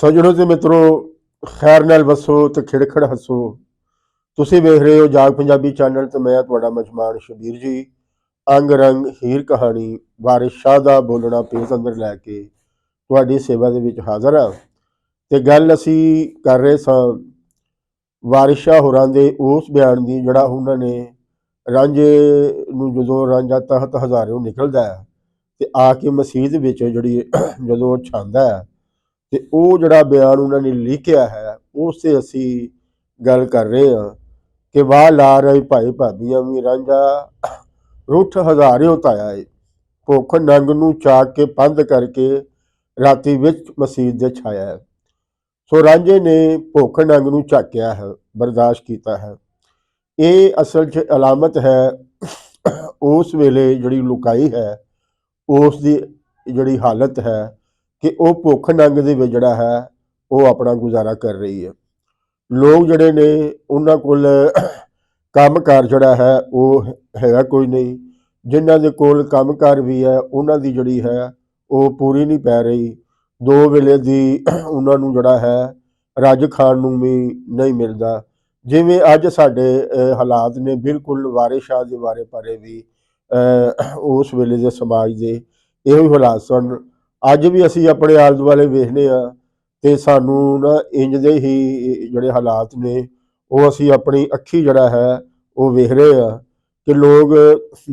ਸੱਜਣੋ ਤੇ ਮਿੱਤਰੋ, ਖੈਰ ਨਾਲ ਵਸੋ ਤੇ ਖਿੜਖੜ ਹੱਸੋ। ਤੁਸੀਂ ਵੇਖ ਰਹੇ ਹੋ ਜਾਗ ਪੰਜਾਬੀ ਚੈਨਲ ਤੇ ਮੈਂ ਤੁਹਾਡਾ ਮਹਿਮਾਨ ਸ਼ਬੀਰ ਜੀ। ਅੰਗ ਰੰਗ ਹੀਰ ਕਹਾਣੀ ਵਾਰਿਸ ਸ਼ਾਹ ਦਾ ਬੋਲਣਾ ਪੇਸ਼ ਅੰਦਰ ਲੈ ਕੇ ਤੁਹਾਡੀ ਸੇਵਾ ਦੇ ਵਿੱਚ ਹਾਜ਼ਰ ਹਾਂ। ਤੇ ਗੱਲ ਅਸੀਂ ਕਰ ਰਹੇ ਸਾਂ ਵਾਰਿਸ ਸ਼ਾਹ ਹੋਰਾਂ ਦੇ ਉਸ ਬਿਆਨ ਦੀ ਜਿਹੜਾ ਉਹਨਾਂ ਨੇ ਰਾਂਝੇ ਨੂੰ, ਜਦੋਂ ਰਾਂਝਾ ਤਖਤ ਹਜ਼ਾਰਿਓਂ ਨਿਕਲਦਾ ਹੈ ਤੇ ਆ ਕੇ ਮਸੀਤ ਵਿੱਚ ਜਿਹੜੀ ਜਦੋਂ ਛਾਂਦਾ ਹੈ ਤੇ ਉਹ ਜਿਹੜਾ ਬਿਆਨ ਉਹਨਾਂ ਨੇ ਲਿਖਿਆ ਹੈ ਉਸ ਤੇ ਅਸੀਂ ਗੱਲ ਕਰ ਰਹੇ ਹਾਂ ਕਿ ਵਾਹ ਲਾ ਰਹੇ ਭਾਈ ਭਾਬੀਆਂ ਵੀ ਰਾਂਝਾ ਰੁੱਠ ਹਜ਼ਾਰਿਓਂ ਤਾਇਆ ਏ, ਭੁੱਖ ਨੰਗ ਨੂੰ ਚਾਕ ਕੇ ਪੰਧ ਕਰਕੇ ਰਾਤੀ ਵਿੱਚ ਮਸੀਤ ਦੇ ਛਾਇਆ ਹੈ। ਸੋ ਰਾਂਝੇ ਨੇ ਭੁੱਖ ਨੰਗ ਨੂੰ ਝਾਕਿਆ ਹੈ, ਬਰਦਾਸ਼ਤ ਕੀਤਾ ਹੈ। ਇਹ ਅਸਲ 'ਚ ਅਲਾਮਤ ਹੈ ਉਸ ਵੇਲੇ ਜਿਹੜੀ ਲੁਕਾਈ ਹੈ ਉਸ ਦੀ ਜਿਹੜੀ ਹਾਲਤ ਹੈ ਕਿ ਉਹ ਭੁੱਖ ਨੰਗ ਦੇ ਵਿੱਚ ਜਿਹੜਾ ਹੈ ਉਹ ਆਪਣਾ ਗੁਜ਼ਾਰਾ ਕਰ ਰਹੀ ਹੈ। ਲੋਕ ਜਿਹੜੇ ਨੇ ਉਹਨਾਂ ਕੋਲ ਕੰਮਕਾਰ ਜਿਹੜਾ ਹੈ ਉਹ ਹੈਗਾ ਕੋਈ ਨਹੀਂ, ਜਿਨ੍ਹਾਂ ਦੇ ਕੋਲ ਕੰਮਕਾਰ ਵੀ ਹੈ ਉਹਨਾਂ ਦੀ ਜਿਹੜੀ ਹੈ ਉਹ ਪੂਰੀ ਨਹੀਂ ਪੈ ਰਹੀ। ਦੋ ਵੇਲੇ ਦੀ ਉਹਨਾਂ ਨੂੰ ਜਿਹੜਾ ਹੈ ਰੱਜ ਖਾਣ ਨੂੰ ਵੀ ਨਹੀਂ ਮਿਲਦਾ। ਜਿਵੇਂ ਅੱਜ ਸਾਡੇ ਹਾਲਾਤ ਨੇ, ਬਿਲਕੁਲ ਵਾਰਿਸ ਸ਼ਾਹ ਦੇ ਬਾਰੇ ਵੀ ਉਸ ਵੇਲੇ ਦੇ ਸਮਾਜ ਦੇ ਇਹੋ ਹੀ ਹਾਲਾਤ ਸਨ। ਅੱਜ ਵੀ ਅਸੀਂ ਆਪਣੇ ਆਲੇ ਦੁਆਲੇ ਵੇਖਦੇ ਹਾਂ ਤੇ ਸਾਨੂੰ ਨਾ ਇੰਜ ਦੇ ਹੀ ਜਿਹੜੇ ਹਾਲਾਤ ਨੇ ਉਹ ਅਸੀਂ ਆਪਣੀ ਅੱਖੀ ਜਿਹੜਾ ਹੈ ਉਹ ਵੇਖ ਰਹੇ ਹਾਂ ਕਿ ਲੋਕ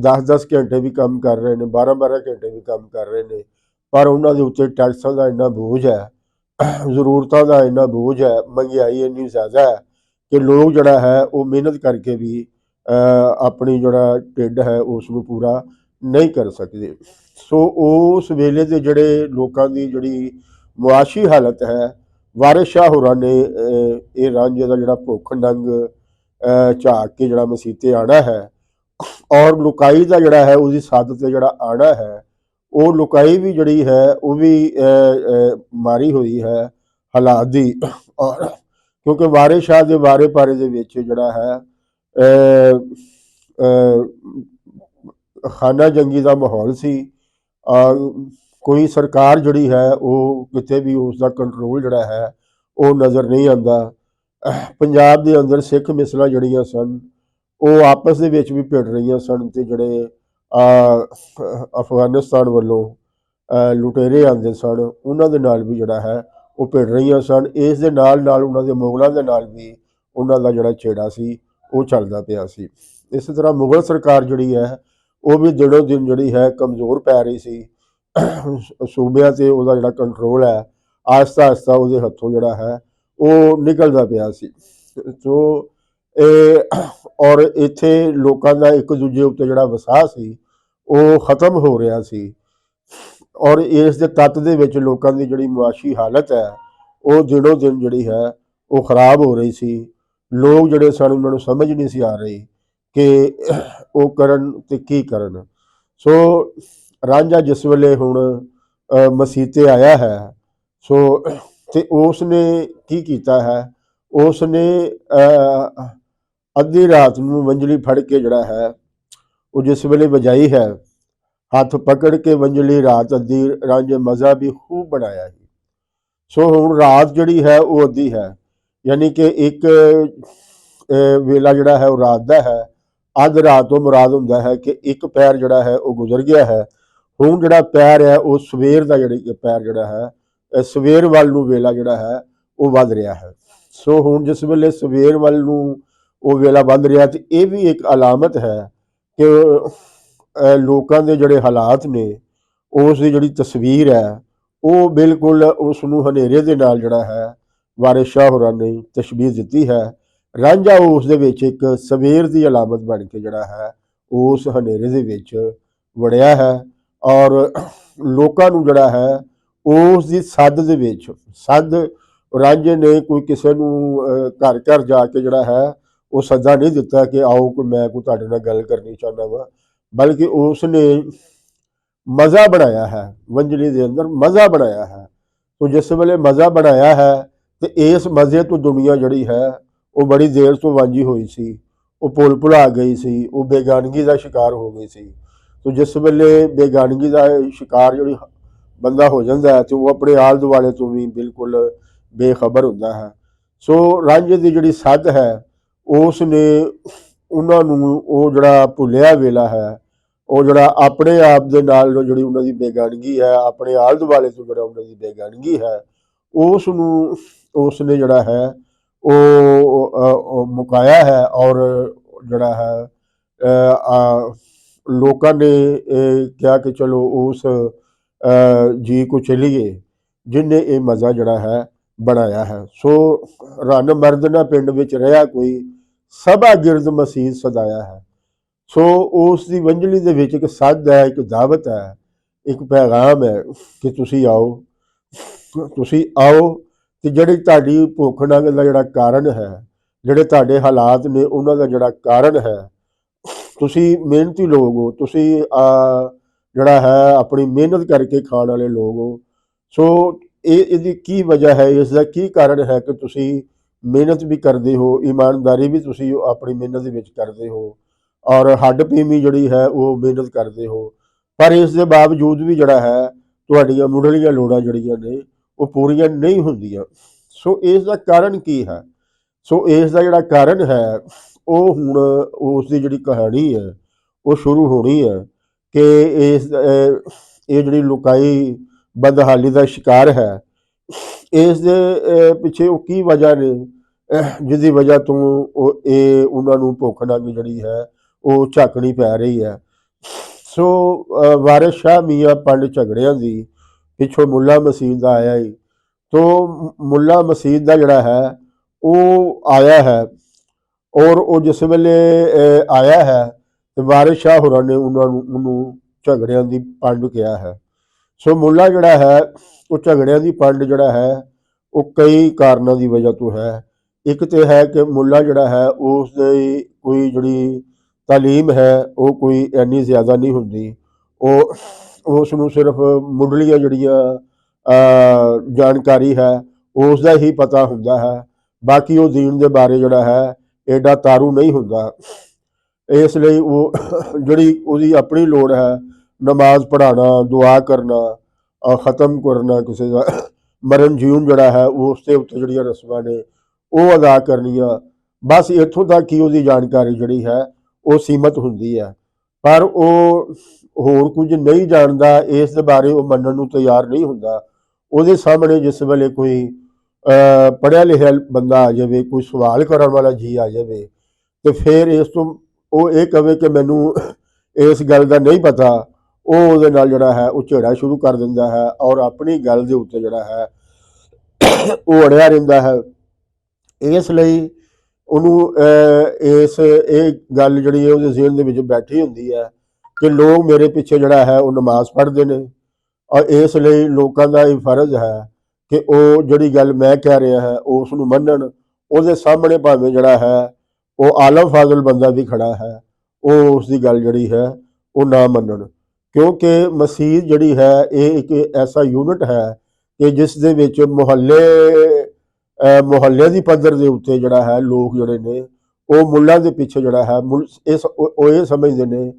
10-10 ਘੰਟੇ ਵੀ ਕੰਮ ਕਰ ਰਹੇ ਨੇ, 12-12 ਘੰਟੇ ਵੀ ਕੰਮ ਕਰ ਰਹੇ ਨੇ, ਪਰ ਉਹਨਾਂ ਦੇ ਉੱਤੇ ਟੈਕਸਾਂ ਦਾ ਇੰਨਾ ਬੋਝ ਹੈ, ਜ਼ਰੂਰਤਾਂ ਦਾ ਇੰਨਾ ਬੋਝ ਹੈ, ਮਹਿੰਗਾਈ ਇੰਨੀ ਜ਼ਿਆਦਾ ਹੈ ਕਿ ਲੋਕ ਜਿਹੜਾ ਹੈ ਉਹ ਮਿਹਨਤ ਕਰਕੇ ਵੀ ਆਪਣੀ ਜਿਹੜਾ ਢਿੱਡ ਹੈ ਉਸ ਨੂੰ ਪੂਰਾ ਨਹੀਂ ਕਰ ਸਕਦੇ। ਸੋ ਉਸ ਵੇਲੇ ਦੇ ਜਿਹੜੇ ਲੋਕਾਂ ਦੀ ਜਿਹੜੀ ਮੁਆਸ਼ੀ ਹਾਲਤ ਹੈ, ਵਾਰਿਸ ਸ਼ਾਹ ਹੋਰਾਂ ਨੇ ਇਹ ਰਾਂਝੇ ਦਾ ਜਿਹੜਾ ਭੁੱਖ ਨੰਗ ਝਾਕ ਕੇ ਜਿਹੜਾ ਮਸੀਤੇ ਆਉਣਾ ਹੈ ਔਰ ਲੁਕਾਈ ਦਾ ਜਿਹੜਾ ਹੈ ਉਹਦੀ ਸਾਦਤ ਤੇ ਜਿਹੜਾ ਆਉਣਾ ਹੈ, ਉਹ ਲੁਕਾਈ ਵੀ ਜਿਹੜੀ ਹੈ ਉਹ ਵੀ ਮਾਰੀ ਹੋਈ ਹੈ ਹਾਲਾਤ ਦੀ। ਔਰ ਕਿਉਂਕਿ ਵਾਰਿਸ ਸ਼ਾਹ ਦੇ ਬਾਰੇ ਦੇ ਵਿੱਚ ਜਿਹੜਾ ਹੈ ਖਾਨਾ ਜੰਗੀ ਦਾ ਮਾਹੌਲ ਸੀ। ਕੋਈ ਸਰਕਾਰ ਜਿਹੜੀ ਹੈ ਉਹ ਕਿਤੇ ਵੀ ਉਸ ਦਾ ਕੰਟਰੋਲ ਜਿਹੜਾ ਹੈ ਉਹ ਨਜ਼ਰ ਨਹੀਂ ਆਉਂਦਾ। ਪੰਜਾਬ ਦੇ ਅੰਦਰ ਸਿੱਖ ਮਿਸਲਾਂ ਜਿਹੜੀਆਂ ਸਨ ਉਹ ਆਪਸ ਦੇ ਵਿੱਚ ਵੀ ਭਿੜ ਰਹੀਆਂ ਸਨ ਤੇ ਜਿਹੜੇ ਅਫਗਾਨਿਸਤਾਨ ਵੱਲੋਂ ਲੁਟੇਰੇ ਆਉਂਦੇ ਸਨ ਉਹਨਾਂ ਦੇ ਨਾਲ ਵੀ ਜਿਹੜਾ ਹੈ ਉਹ ਭਿੜ ਰਹੀਆਂ ਸਨ। ਇਸ ਦੇ ਨਾਲ ਨਾਲ ਉਹਨਾਂ ਦੇ ਮੁਗਲਾਂ ਦੇ ਨਾਲ ਵੀ ਉਹਨਾਂ ਦਾ ਜਿਹੜਾ ਛੇੜਾ ਸੀ ਉਹ ਚੱਲਦਾ ਪਿਆ ਸੀ। ਇਸੇ ਤਰ੍ਹਾਂ ਮੁਗਲ ਸਰਕਾਰ ਜਿਹੜੀ ਹੈ ਉਹ ਵੀ ਦਿਨੋਂ ਦਿਨ ਜਿਹੜੀ ਹੈ ਕਮਜ਼ੋਰ ਪੈ ਰਹੀ ਸੀ। ਸੂਬਿਆਂ 'ਤੇ ਉਹਦਾ ਜਿਹੜਾ ਕੰਟਰੋਲ ਹੈ ਆਹਿਸਤਾ ਆਹਿਸਤਾ ਉਹਦੇ ਹੱਥੋਂ ਜਿਹੜਾ ਹੈ ਉਹ ਨਿਕਲਦਾ ਪਿਆ ਸੀ। ਸੋ ਔਰ ਇੱਥੇ ਲੋਕਾਂ ਦਾ ਇੱਕ ਦੂਜੇ ਉੱਤੇ ਜਿਹੜਾ ਵਸਾਹ ਸੀ ਉਹ ਖਤਮ ਹੋ ਰਿਹਾ ਸੀ ਔਰ ਇਸ ਦੇ ਤੱਤ ਦੇ ਵਿੱਚ ਲੋਕਾਂ ਦੀ ਜਿਹੜੀ ਮੁਆਸ਼ੀ ਹਾਲਤ ਹੈ ਉਹ ਦਿਨੋਂ ਦਿਨ ਜਿਹੜੀ ਹੈ ਉਹ ਖਰਾਬ ਹੋ ਰਹੀ ਸੀ। ਲੋਕ ਜਿਹੜੇ ਸਨ ਉਹਨਾਂ ਨੂੰ ਸਮਝ ਨਹੀਂ ਸੀ ਆ ਰਹੀ ਕਿ ਉਹ ਕਰਨ ਤੇ ਕੀ ਕਰਨ। ਸੋ ਰਾਂਝਾ ਜਿਸ ਵੇਲੇ ਹੁਣ ਮਸੀਤੇ ਆਇਆ ਹੈ ਸੋ ਤੇ ਉਸ ਨੇ ਕੀ ਕੀਤਾ ਹੈ, ਉਸ ਨੇ ਅੱਧੀ ਰਾਤ ਨੂੰ ਵੰਜਲੀ ਫੜ ਕੇ ਜਿਹੜਾ ਹੈ ਉਹ ਜਿਸ ਵੇਲੇ ਵਜਾਈ ਹੈ, ਹੱਥ ਪਕੜ ਕੇ ਵੰਜਲੀ ਰਾਤ ਅੱਧੀ ਰਾਂਝੇ ਮਜ਼ਾ ਵੀ ਖੂਬ ਬਣਾਇਆ ਸੀ। ਸੋ ਹੁਣ ਰਾਤ ਜਿਹੜੀ ਹੈ ਉਹ ਅੱਧੀ ਹੈ, ਯਾਨੀ ਕਿ ਇੱਕ ਵੇਲਾ ਜਿਹੜਾ ਹੈ ਉਹ ਰਾਤ ਦਾ ਹੈ। ਅੱਧ ਰਾਤ ਤੋਂ ਮੁਰਾਦ ਹੁੰਦਾ ਹੈ ਕਿ ਇੱਕ ਪੈਰ ਜਿਹੜਾ ਹੈ ਉਹ ਗੁਜ਼ਰ ਗਿਆ ਹੈ। ਹੁਣ ਜਿਹੜਾ ਪੈਰ ਹੈ ਉਹ ਸਵੇਰ ਦਾ ਜਿਹੜੀ ਪੈਰ ਜਿਹੜਾ ਹੈ ਸਵੇਰ ਵੱਲ ਨੂੰ ਵੇਲਾ ਜਿਹੜਾ ਹੈ ਉਹ ਵੱਧ ਰਿਹਾ ਹੈ। ਸੋ ਹੁਣ ਜਿਸ ਵੇਲੇ ਸਵੇਰ ਵੱਲ ਨੂੰ ਉਹ ਵੇਲਾ ਵੱਧ ਰਿਹਾ ਤੇ ਇਹ ਵੀ ਇੱਕ ਅਲਾਮਤ ਹੈ ਕਿ ਲੋਕਾਂ ਦੇ ਜਿਹੜੇ ਹਾਲਾਤ ਨੇ ਉਸ ਦੀ ਜਿਹੜੀ ਤਸਵੀਰ ਹੈ ਉਹ ਬਿਲਕੁਲ ਉਸ ਨੂੰ ਹਨੇਰੇ ਦੇ ਨਾਲ ਜਿਹੜਾ ਹੈ ਵਾਰਿਸ ਸ਼ਾਹ ਹੋਰਾਂ ਨੇ ਤਸ਼ਬੀਹ ਦਿੱਤੀ ਹੈ। ਰਾਂਝਾ ਉਸ ਦੇ ਵਿੱਚ ਇੱਕ ਸਵੇਰ ਦੀ ਅਲਾਮਤ ਬਣ ਕੇ ਜਿਹੜਾ ਹੈ ਉਸ ਹਨੇਰੇ ਦੇ ਵਿੱਚ ਵੜਿਆ ਹੈ ਔਰ ਲੋਕਾਂ ਨੂੰ ਜਿਹੜਾ ਹੈ ਉਸ ਦੀ ਸੱਦ ਦੇ ਵਿੱਚ ਰਾਂਝੇ ਨੇ ਕੋਈ ਕਿਸੇ ਨੂੰ ਘਰ ਘਰ ਜਾ ਕੇ ਜਿਹੜਾ ਹੈ ਉਹ ਸੱਦਾ ਨਹੀਂ ਦਿੱਤਾ ਕਿ ਆਓ ਕਿ ਮੈਂ ਕੋਈ ਤੁਹਾਡੇ ਨਾਲ ਗੱਲ ਕਰਨੀ ਚਾਹੁੰਦਾ ਵਾ, ਬਲਕਿ ਉਸ ਨੇ ਮਜ਼ਾ ਬਣਾਇਆ ਹੈ, ਵੰਜਲੀ ਦੇ ਅੰਦਰ ਮਜ਼ਾ ਬਣਾਇਆ ਹੈ। ਤੋ ਜਿਸ ਵੇਲੇ ਮਜ਼ਾ ਬਣਾਇਆ ਹੈ ਤੇ ਇਸ ਮਜ਼ੇ ਤੋਂ ਦੁਨੀਆ ਜਿਹੜੀ ਹੈ ਉਹ ਬੜੀ ਦੇਰ ਤੋਂ ਵਾਂਝੀ ਹੋਈ ਸੀ, ਉਹ ਭੁਲਾ ਗਈ ਸੀ, ਉਹ ਬੇਗਾਨਗੀ ਦਾ ਸ਼ਿਕਾਰ ਹੋ ਗਈ ਸੀ। ਤੋ ਜਿਸ ਵੇਲੇ ਬੇਗਾਨਗੀ ਦਾ ਸ਼ਿਕਾਰ ਜਿਹੜੀ ਬੰਦਾ ਹੋ ਜਾਂਦਾ ਹੈ ਤੇ ਉਹ ਆਪਣੇ ਆਲੇ ਦੁਆਲੇ ਤੋਂ ਵੀ ਬਿਲਕੁਲ ਬੇਖਬਰ ਹੁੰਦਾ ਹੈ। ਸੋ ਰਾਂਝੇ ਦੀ ਜਿਹੜੀ ਸੱਦ ਹੈ ਉਸ ਨੇ ਉਹਨਾਂ ਨੂੰ ਉਹ ਜਿਹੜਾ ਭੁੱਲਿਆ ਵੇਲਾ ਹੈ, ਉਹ ਜਿਹੜਾ ਆਪਣੇ ਆਪ ਦੇ ਨਾਲ ਜਿਹੜੀ ਉਹਨਾਂ ਦੀ ਬੇਗਾਨਗੀ ਹੈ, ਆਪਣੇ ਆਲੇ ਦੁਆਲੇ ਤੋਂ ਜਿਹੜਾ ਉਹਨਾਂ ਦੀ ਬੇਗਾਨਗੀ ਹੈ, ਉਸ ਨੂੰ ਉਸ ਨੇ ਜਿਹੜਾ ਹੈ ਉਹ ਮੁਕਾਇਆ ਹੈ। ਔਰ ਜਿਹੜਾ ਹੈ ਲੋਕਾਂ ਨੇ ਕਿਹਾ ਕਿ ਚਲੋ ਉਸ ਜੀ ਕੋ ਚਲੀਏ ਜਿਹਨੇ ਇਹ ਮਜ਼ਾ ਜਿਹੜਾ ਹੈ ਬਣਾਇਆ ਹੈ। ਸੋ ਰਣ ਮਰਦਨਾ ਪਿੰਡ ਵਿੱਚ ਰਿਹਾ ਕੋਈ, ਸਭਾ ਗਿਰਦ ਮਸੀਤ ਸਜਾਇਆ ਹੈ। ਸੋ ਉਸ ਦੀ ਵੰਝਲੀ ਦੇ ਵਿੱਚ ਇੱਕ ਸੱਦ ਹੈ, ਇੱਕ ਦਾਵਤ ਹੈ, ਇੱਕ ਪੈਗਾਮ ਹੈ ਕਿ ਤੁਸੀਂ ਆਓ ਤੇ ਜਿਹੜੀ ਤੁਹਾਡੀ ਭੁੱਖ ਨੰਗ ਦਾ ਜਿਹੜਾ ਕਾਰਨ ਹੈ, ਜਿਹੜੇ ਤੁਹਾਡੇ ਹਾਲਾਤ ਨੇ ਉਹਨਾਂ ਦਾ ਜਿਹੜਾ ਕਾਰਨ ਹੈ, ਤੁਸੀਂ ਮਿਹਨਤੀ ਲੋਕ ਹੋ, ਤੁਸੀਂ ਜਿਹੜਾ ਹੈ ਆਪਣੀ ਮਿਹਨਤ ਕਰਕੇ ਖਾਣ ਵਾਲੇ ਲੋਕ ਹੋ। ਸੋ ਇਹਦੀ ਕੀ ਵਜ੍ਹਾ ਹੈ, ਇਸ ਦਾ ਕੀ ਕਾਰਨ ਹੈ ਕਿ ਤੁਸੀਂ ਮਿਹਨਤ ਵੀ ਕਰਦੇ ਹੋ, ਇਮਾਨਦਾਰੀ ਵੀ ਤੁਸੀਂ ਆਪਣੀ ਮਿਹਨਤ ਦੇ ਵਿੱਚ ਕਰਦੇ ਹੋ, ਔਰ ਹੱਡ ਪੀਮੀ ਜਿਹੜੀ ਹੈ ਉਹ ਮਿਹਨਤ ਕਰਦੇ ਹੋ, ਪਰ ਇਸ ਦੇ ਬਾਵਜੂਦ ਵੀ ਜਿਹੜਾ ਹੈ ਤੁਹਾਡੀਆਂ ਮੁੱਢਲੀਆਂ ਲੋੜਾਂ ਜਿਹੜੀਆਂ ਨੇ ਉਹ ਪੂਰੀਆਂ ਨਹੀਂ ਹੁੰਦੀਆਂ। ਸੋ ਇਸ ਦਾ ਕਾਰਨ ਕੀ ਹੈ? ਸੋ ਇਸ ਦਾ ਜਿਹੜਾ ਕਾਰਨ ਹੈ ਉਹ ਹੁਣ ਉਸ ਦੀ ਜਿਹੜੀ ਕਹਾਣੀ ਹੈ ਉਹ ਸ਼ੁਰੂ ਹੋਣੀ ਹੈ ਕਿ ਇਹ ਜਿਹੜੀ ਲੁਕਾਈ ਬਦਹਾਲੀ ਦਾ ਸ਼ਿਕਾਰ ਹੈ, ਇਸ ਦੇ ਪਿੱਛੇ ਉਹ ਕੀ ਵਜ੍ਹਾ ਨੇ ਜਿਹਦੀ ਵਜ੍ਹਾ ਤੋਂ ਉਹਨਾਂ ਨੂੰ ਭੁੱਖ ਨੰਗ ਜਿਹੜੀ ਹੈ ਉਹ ਝਾਕਣੀ ਪੈ ਰਹੀ ਹੈ। ਸੋ ਵਾਰਿਸ ਸ਼ਾਹ ਮੀਆਂ ਪੰਡ ਝਗੜਿਆਂ ਦੀ ਪਿੱਛੋਂ ਮੁੱਲਾ ਮਸੀਦ ਦਾ ਆਇਆ ਹੀ। ਤੋ ਮੁੱਲਾ ਮਸੀਦ ਦਾ ਜਿਹੜਾ ਹੈ ਉਹ ਆਇਆ ਹੈ, ਔਰ ਉਹ ਜਿਸ ਵੇਲੇ ਆਇਆ ਹੈ ਤੇ ਵਾਰਿਸ ਸ਼ਾਹ ਹੋਰਾਂ ਨੇ ਉਹਨੂੰ ਝਗੜਿਆਂ ਦੀ ਪੰਡ ਕਿਹਾ ਹੈ। ਸੋ ਮੁੱਲਾ ਜਿਹੜਾ ਹੈ ਉਹ ਝਗੜਿਆਂ ਦੀ ਪੰਡ ਜਿਹੜਾ ਹੈ ਉਹ ਕਈ ਕਾਰਨਾਂ ਦੀ ਵਜ੍ਹਾ ਤੋਂ ਹੈ। ਇੱਕ ਤੇ ਹੈ ਕਿ ਮੁੱਲਾ ਜਿਹੜਾ ਹੈ ਉਸ ਦੀ ਕੋਈ ਜਿਹੜੀ ਤਾਲੀਮ ਹੈ ਉਹ ਕੋਈ ਇੰਨੀ ਜ਼ਿਆਦਾ ਨਹੀਂ ਹੁੰਦੀ, ਉਹ ਉਸ ਨੂੰ ਸਿਰਫ ਮੁੱਢਲੀਆਂ ਜਿਹੜੀਆਂ ਜਾਣਕਾਰੀ ਹੈ ਉਸ ਦਾ ਹੀ ਪਤਾ ਹੁੰਦਾ ਹੈ, ਬਾਕੀ ਉਹ ਦੀਨ ਦੇ ਬਾਰੇ ਜਿਹੜਾ ਹੈ ਐਡਾ ਤਾਰੂ ਨਹੀਂ ਹੁੰਦਾ। ਇਸ ਲਈ ਉਹ ਜਿਹੜੀ ਉਹਦੀ ਆਪਣੀ ਲੋੜ ਹੈ, ਨਮਾਜ਼ ਪੜ੍ਹਾਉਣਾ, ਦੁਆ ਕਰਨਾ, ਖ਼ਤਮ ਕਰਨਾ, ਕਿਸੇ ਦਾ ਮਰਨ ਜਿਉਣ ਜਿਹੜਾ ਹੈ ਉਸ ਦੇ ਉੱਤੇ ਜਿਹੜੀਆਂ ਰਸਮਾਂ ਨੇ ਉਹ ਅਦਾ ਕਰਨੀਆਂ, ਬਸ ਇੱਥੋਂ ਤੱਕ ਹੀ ਉਹਦੀ ਜਾਣਕਾਰੀ ਜਿਹੜੀ ਹੈ ਉਹ ਸੀਮਤ ਹੁੰਦੀ ਹੈ। ਪਰ ਉਹ ਹੋਰ ਕੁਝ ਨਹੀਂ ਜਾਣਦਾ, ਇਸ ਦੇ ਬਾਰੇ ਉਹ ਮੰਨਣ ਨੂੰ ਤਿਆਰ ਨਹੀਂ ਹੁੰਦਾ। ਉਹਦੇ ਸਾਹਮਣੇ ਜਿਸ ਵੇਲੇ ਕੋਈ ਪੜ੍ਹਿਆ ਲਿਖਿਆ ਬੰਦਾ ਆ ਜਾਵੇ, ਕੋਈ ਸਵਾਲ ਕਰਨ ਵਾਲਾ ਜੀ ਆ ਜਾਵੇ, ਤੇ ਫਿਰ ਇਸ ਤੋਂ ਉਹ ਇਹ ਕਵੇ ਕਿ ਮੈਨੂੰ ਇਸ ਗੱਲ ਦਾ ਨਹੀਂ ਪਤਾ, ਉਹ ਉਹਦੇ ਨਾਲ ਜਿਹੜਾ ਹੈ ਉਹ ਝੇੜਾ ਸ਼ੁਰੂ ਕਰ ਦਿੰਦਾ ਹੈ, ਔਰ ਆਪਣੀ ਗੱਲ ਦੇ ਉੱਤੇ ਜਿਹੜਾ ਹੈ ਉਹ ਅੜਿਆ ਰਹਿੰਦਾ ਹੈ। ਇਸ ਲਈ ਉਹਨੂੰ ਇਹ ਗੱਲ ਜਿਹੜੀ ਹੈ ਉਹਦੇ ਜ਼ਿਹਨ ਦੇ ਵਿੱਚ ਬੈਠੀ ਹੁੰਦੀ ਹੈ ਕਿ ਲੋਕ ਮੇਰੇ ਪਿੱਛੇ ਜਿਹੜਾ ਹੈ ਉਹ ਨਮਾਜ਼ ਪੜ੍ਹਦੇ ਨੇ, ਔਰ ਇਸ ਲਈ ਲੋਕਾਂ ਦਾ ਇਹ ਫਰਜ਼ ਹੈ ਕਿ ਉਹ ਜਿਹੜੀ ਗੱਲ ਮੈਂ ਕਹਿ ਰਿਹਾ ਹੈ ਉਸ ਨੂੰ ਮੰਨਣ। ਉਹਦੇ ਸਾਹਮਣੇ ਭਾਵੇਂ ਜਿਹੜਾ ਹੈ ਉਹ ਆਲਮ ਫਾਜ਼ਲ ਬੰਦਾ ਵੀ ਖੜਾ ਹੈ, ਉਹ ਉਸ ਦੀ ਗੱਲ ਜਿਹੜੀ ਹੈ ਉਹ ਨਾ ਮੰਨਣ, ਕਿਉਂਕਿ ਮਸੀਤ ਜਿਹੜੀ ਹੈ ਇਹ ਇੱਕ ਐਸਾ ਯੂਨਿਟ ਹੈ ਕਿ ਜਿਸ ਦੇ ਵਿੱਚ ਮੁਹੱਲੇ ਦੀ ਪੱਧਰ ਦੇ ਉੱਤੇ ਜਿਹੜਾ ਹੈ ਲੋਕ ਜਿਹੜੇ ਨੇ ਉਹ ਮੁੱਲਾਂ ਦੇ ਪਿੱਛੇ ਜਿਹੜਾ ਹੈ ਉਹ ਇਹ ਸਮਝਦੇ ਨੇ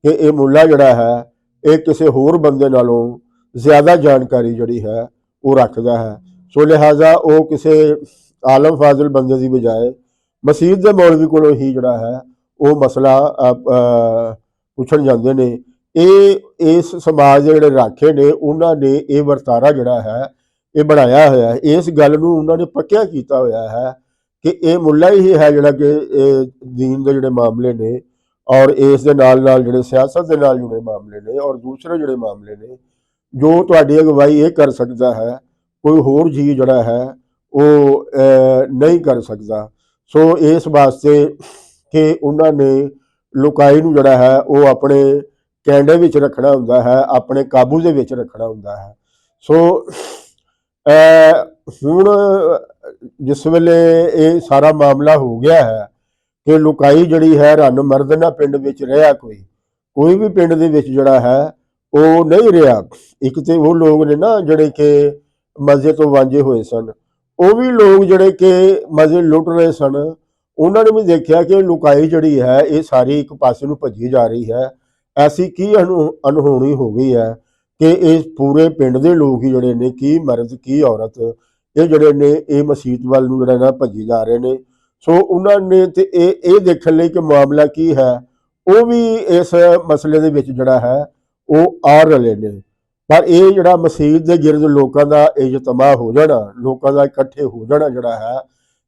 ਕਿ ਇਹ ਮੁੱਲਾ ਜਿਹੜਾ ਹੈ ਇਹ ਕਿਸੇ ਹੋਰ ਬੰਦੇ ਨਾਲੋਂ ਜ਼ਿਆਦਾ ਜਾਣਕਾਰੀ ਜਿਹੜੀ ਹੈ ਉਹ ਰੱਖਦਾ ਹੈ। ਸੋ ਲਿਹਾਜ਼ਾ ਉਹ ਕਿਸੇ ਆਲਮ ਫਾਜ਼ਲ ਬੰਦੇ ਦੀ ਬਜਾਏ ਮਸੀਤ ਦੇ ਮੌਲਵੀ ਕੋਲੋਂ ਹੀ ਜਿਹੜਾ ਹੈ ਉਹ ਮਸਲਾ ਪੁੱਛਣ ਜਾਂਦੇ ਨੇ। ਇਸ ਸਮਾਜ ਦੇ ਜਿਹੜੇ ਰਾਖੇ ਨੇ ਉਹਨਾਂ ਨੇ ਇਹ ਵਰਤਾਰਾ ਜਿਹੜਾ ਹੈ ਇਹ ਬਣਾਇਆ ਹੋਇਆ ਹੈ, ਇਸ ਗੱਲ ਨੂੰ ਉਹਨਾਂ ਨੇ ਪੱਕਿਆ ਕੀਤਾ ਹੋਇਆ ਹੈ ਕਿ ਇਹ ਮੁੱਲਾ ਹੀ ਹੈ ਜਿਹੜਾ ਕਿ ਦੀਨ ਦੇ ਜਿਹੜੇ ਮਾਮਲੇ ਨੇ ਔਰ ਇਸ ਦੇ ਨਾਲ ਨਾਲ ਜਿਹੜੇ ਸਿਆਸਤ ਦੇ ਨਾਲ ਜੁੜੇ ਮਾਮਲੇ ਨੇ ਔਰ ਦੂਸਰੇ ਜਿਹੜੇ ਮਾਮਲੇ ਨੇ ਜੋ ਤੁਹਾਡੀ ਅਗਵਾਈ ਇਹ ਕਰ ਸਕਦਾ ਹੈ, ਕੋਈ ਹੋਰ ਜੀ ਜਿਹੜਾ ਹੈ ਉਹ ਨਹੀਂ ਕਰ ਸਕਦਾ। ਸੋ ਇਸ ਵਾਸਤੇ ਕਿ ਉਹਨਾਂ ਨੇ ਲੁਕਾਈ ਨੂੰ ਜਿਹੜਾ ਹੈ ਉਹ ਆਪਣੇ ਕੈਂਡੇ ਵਿੱਚ ਰੱਖਣਾ ਹੁੰਦਾ ਹੈ, ਆਪਣੇ ਕਾਬੂ ਦੇ ਵਿੱਚ ਰੱਖਣਾ ਹੁੰਦਾ ਹੈ। ਸੋ ਹੁਣ ਜਿਸ ਵੇਲੇ ਇਹ ਸਾਰਾ ਮਾਮਲਾ ਹੋ ਗਿਆ ਹੈ ਕਿ ਲੁਕਾਈ ਜਿਹੜੀ ਹੈ ਰਣ ਮਰਦਨਾ ਪਿੰਡ ਵਿੱਚ ਰਿਹਾ, ਕੋਈ ਵੀ ਪਿੰਡ ਦੇ ਵਿੱਚ ਜਿਹੜਾ ਹੈ ਉਹ ਨਹੀਂ ਰਿਹਾ। ਇੱਕ ਤੇ ਉਹ ਲੋਕ ਨੇ ਨਾ ਜਿਹੜੇ ਕਿ ਮਜ਼ੇ ਤੋਂ ਵਾਂਝੇ ਹੋਏ ਸਨ, ਉਹ ਵੀ ਲੋਕ ਜਿਹੜੇ ਕਿ ਮਜ਼ੇ ਲੁੱਟ ਰਹੇ ਸਨ, ਉਹਨਾਂ ਨੇ ਵੀ ਦੇਖਿਆ ਕਿ ਲੁਕਾਈ ਜਿਹੜੀ ਹੈ ਇਹ ਸਾਰੀ ਇੱਕ ਪਾਸੇ ਨੂੰ ਭੱਜੀ ਜਾ ਰਹੀ ਹੈ। ਐਸੀ ਕੀ ਅਨਹੋਣੀ ਹੋ ਗਈ ਹੈ ਕਿ ਇਸ ਪੂਰੇ ਪਿੰਡ ਦੇ ਲੋਕ ਹੀ ਜਿਹੜੇ ਨੇ, ਕੀ ਮਰਦ ਕੀ ਔਰਤ, ਇਹ ਜਿਹੜੇ ਨੇ ਇਹ ਮਸੀਤ ਵੱਲ ਨੂੰ ਜਿਹੜਾ ਨਾ ਭੱਜੀ ਜਾ ਰਹੇ ਨੇ। ਸੋ ਉਹਨਾਂ ਨੇ ਤੇ ਇਹ ਦੇਖਣ ਲਈ ਕਿ ਮਾਮਲਾ ਕੀ ਹੈ, ਉਹ ਵੀ ਇਸ ਮਸਲੇ ਦੇ ਵਿੱਚ ਜਿਹੜਾ ਹੈ ਉਹ ਆ ਰਲੇ ਨੇ। ਪਰ ਇਹ ਜਿਹੜਾ ਮਸੀਤ ਦੇ ਗਿਰਦ ਲੋਕਾਂ ਦਾ ਇਜਤਮਾ ਹੋ ਜਾਣਾ, ਲੋਕਾਂ ਦਾ ਇਕੱਠੇ ਹੋ ਜਾਣਾ ਜਿਹੜਾ ਹੈ,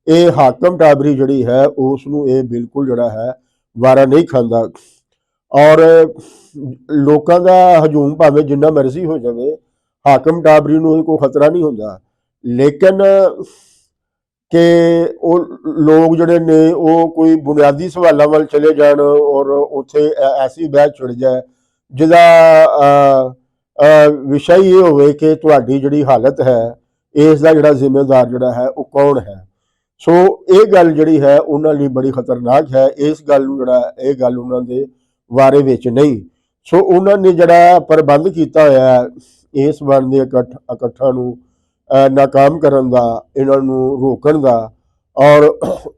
ਇਹ ਹਾਕਮ ਟਾਬਰੀ ਜਿਹੜੀ ਹੈ ਉਸ ਨੂੰ ਇਹ ਬਿਲਕੁਲ ਜਿਹੜਾ ਹੈ ਵਾਰਾ ਨਹੀਂ ਖਾਂਦਾ। ਔਰ ਲੋਕਾਂ ਦਾ ਹਜੂਮ ਭਾਵੇਂ ਜਿੰਨਾ ਮਰਜ਼ੀ ਹੋ ਜਾਵੇ, ਹਾਕਮ ਟਾਬਰੀ ਨੂੰ ਕੋਈ ਖਤਰਾ ਨਹੀਂ ਹੁੰਦਾ। ਲੇਕਿਨ ਕਿ ਉਹ ਲੋਕ ਜਿਹੜੇ ਨੇ ਉਹ ਕੋਈ ਬੁਨਿਆਦੀ ਸਵਾਲਾਂ ਵੱਲ ਚਲੇ ਜਾਣ ਔਰ ਉੱਥੇ ਐਸੀ ਬਹਿਸ ਛਿੜ ਜਾਏ ਜਿਹਦਾ ਵਿਸ਼ਾ ਹੀ ਇਹ ਹੋਵੇ ਕਿ ਤੁਹਾਡੀ ਜਿਹੜੀ ਹਾਲਤ ਹੈ ਇਸ ਦਾ ਜਿਹੜਾ ਜ਼ਿੰਮੇਦਾਰ ਜਿਹੜਾ ਹੈ ਉਹ ਕੌਣ ਹੈ। ਸੋ ਇਹ ਗੱਲ ਜਿਹੜੀ ਹੈ ਉਹਨਾਂ ਲਈ ਬੜੀ ਖਤਰਨਾਕ ਹੈ। ਇਸ ਗੱਲ ਨੂੰ ਜਿਹੜਾ ਇਹ ਗੱਲ ਉਹਨਾਂ ਦੇ ਬਾਰੇ ਵਿੱਚ ਨਹੀਂ। ਸੋ ਉਹਨਾਂ ਨੇ ਜਿਹੜਾ ਪ੍ਰਬੰਧ ਕੀਤਾ ਹੋਇਆ ਇਸ ਵੰਡ ਦੇ ਇਕੱਠਾਂ ਨੂੰ ਨਾਕਾਮ ਕਰਨ ਦਾ, ਇਹਨਾਂ ਨੂੰ ਰੋਕਣ ਦਾ, ਔਰ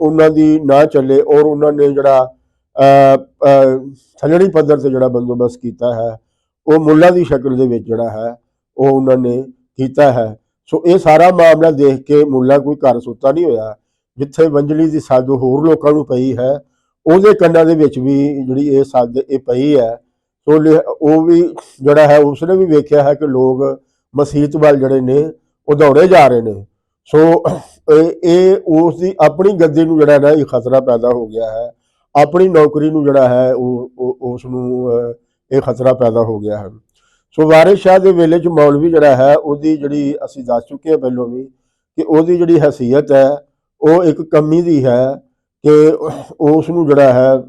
ਉਹਨਾਂ ਦੀ ਨਾ ਚੱਲੇ, ਔਰ ਉਹਨਾਂ ਨੇ ਜਿਹੜਾ ਥੱਲੜੀ ਪੱਧਰ ਤੇ ਜਿਹੜਾ ਬੰਦੋਬਸਤ ਕੀਤਾ ਹੈ ਉਹ ਮੁੱਲਾ ਦੀ ਸ਼ਕਲ ਦੇ ਵਿੱਚ ਜਿਹੜਾ ਹੈ ਉਹ ਉਹਨਾਂ ਨੇ ਕੀਤਾ ਹੈ। ਸੋ ਇਹ ਸਾਰਾ ਮਾਮਲਾ ਦੇਖ ਕੇ ਮੁੱਲਾ ਕੋਈ ਘਰ ਸੁੱਤਾ ਨਹੀਂ ਹੋਇਆ। ਜਿੱਥੇ ਵੰਜਲੀ ਦੀ ਸੱਗ ਹੋਰ ਲੋਕਾਂ ਨੂੰ ਪਈ ਹੈ, ਉਹਦੇ ਕੰਨਾਂ ਦੇ ਵਿੱਚ ਵੀ ਜਿਹੜੀ ਇਹ ਸੱਗ ਇਹ ਪਈ ਹੈ। ਸੋ ਉਹ ਵੀ ਜਿਹੜਾ ਹੈ ਉਸਨੇ ਵੀ ਵੇਖਿਆ ਹੈ ਕਿ ਲੋਕ ਮਸੀਤ ਵੱਲ ਜਿਹੜੇ ਨੇ ਉਹ ਦੌੜੇ ਜਾ ਰਹੇ ਨੇ। ਸੋ ਇਹ ਉਸ ਦੀ ਆਪਣੀ ਗੱਦੀ ਨੂੰ ਜਿਹੜਾ ਨਾ ਇਹ ਖਤਰਾ ਪੈਦਾ ਹੋ ਗਿਆ ਹੈ, ਆਪਣੀ ਨੌਕਰੀ ਨੂੰ ਜਿਹੜਾ ਹੈ ਉਹ ਉਸ ਨੂੰ ਇਹ ਖਤਰਾ ਪੈਦਾ ਹੋ ਗਿਆ ਹੈ। ਸੋ ਵਾਰਿਸ ਸ਼ਾਹ ਦੇ ਵੇਲੇ 'ਚ ਮੌਲਵੀ ਜਿਹੜਾ ਹੈ ਉਹਦੀ ਜਿਹੜੀ ਅਸੀਂ ਦੱਸ ਚੁੱਕੇ ਹਾਂ ਪਹਿਲਾਂ ਵੀ ਕਿ ਉਹਦੀ ਜਿਹੜੀ ਹੈਸੀਅਤ ਹੈ ਉਹ ਇੱਕ ਕਮੀ ਦੀ ਹੈ ਕਿ ਉਸ ਨੂੰ ਜਿਹੜਾ ਹੈ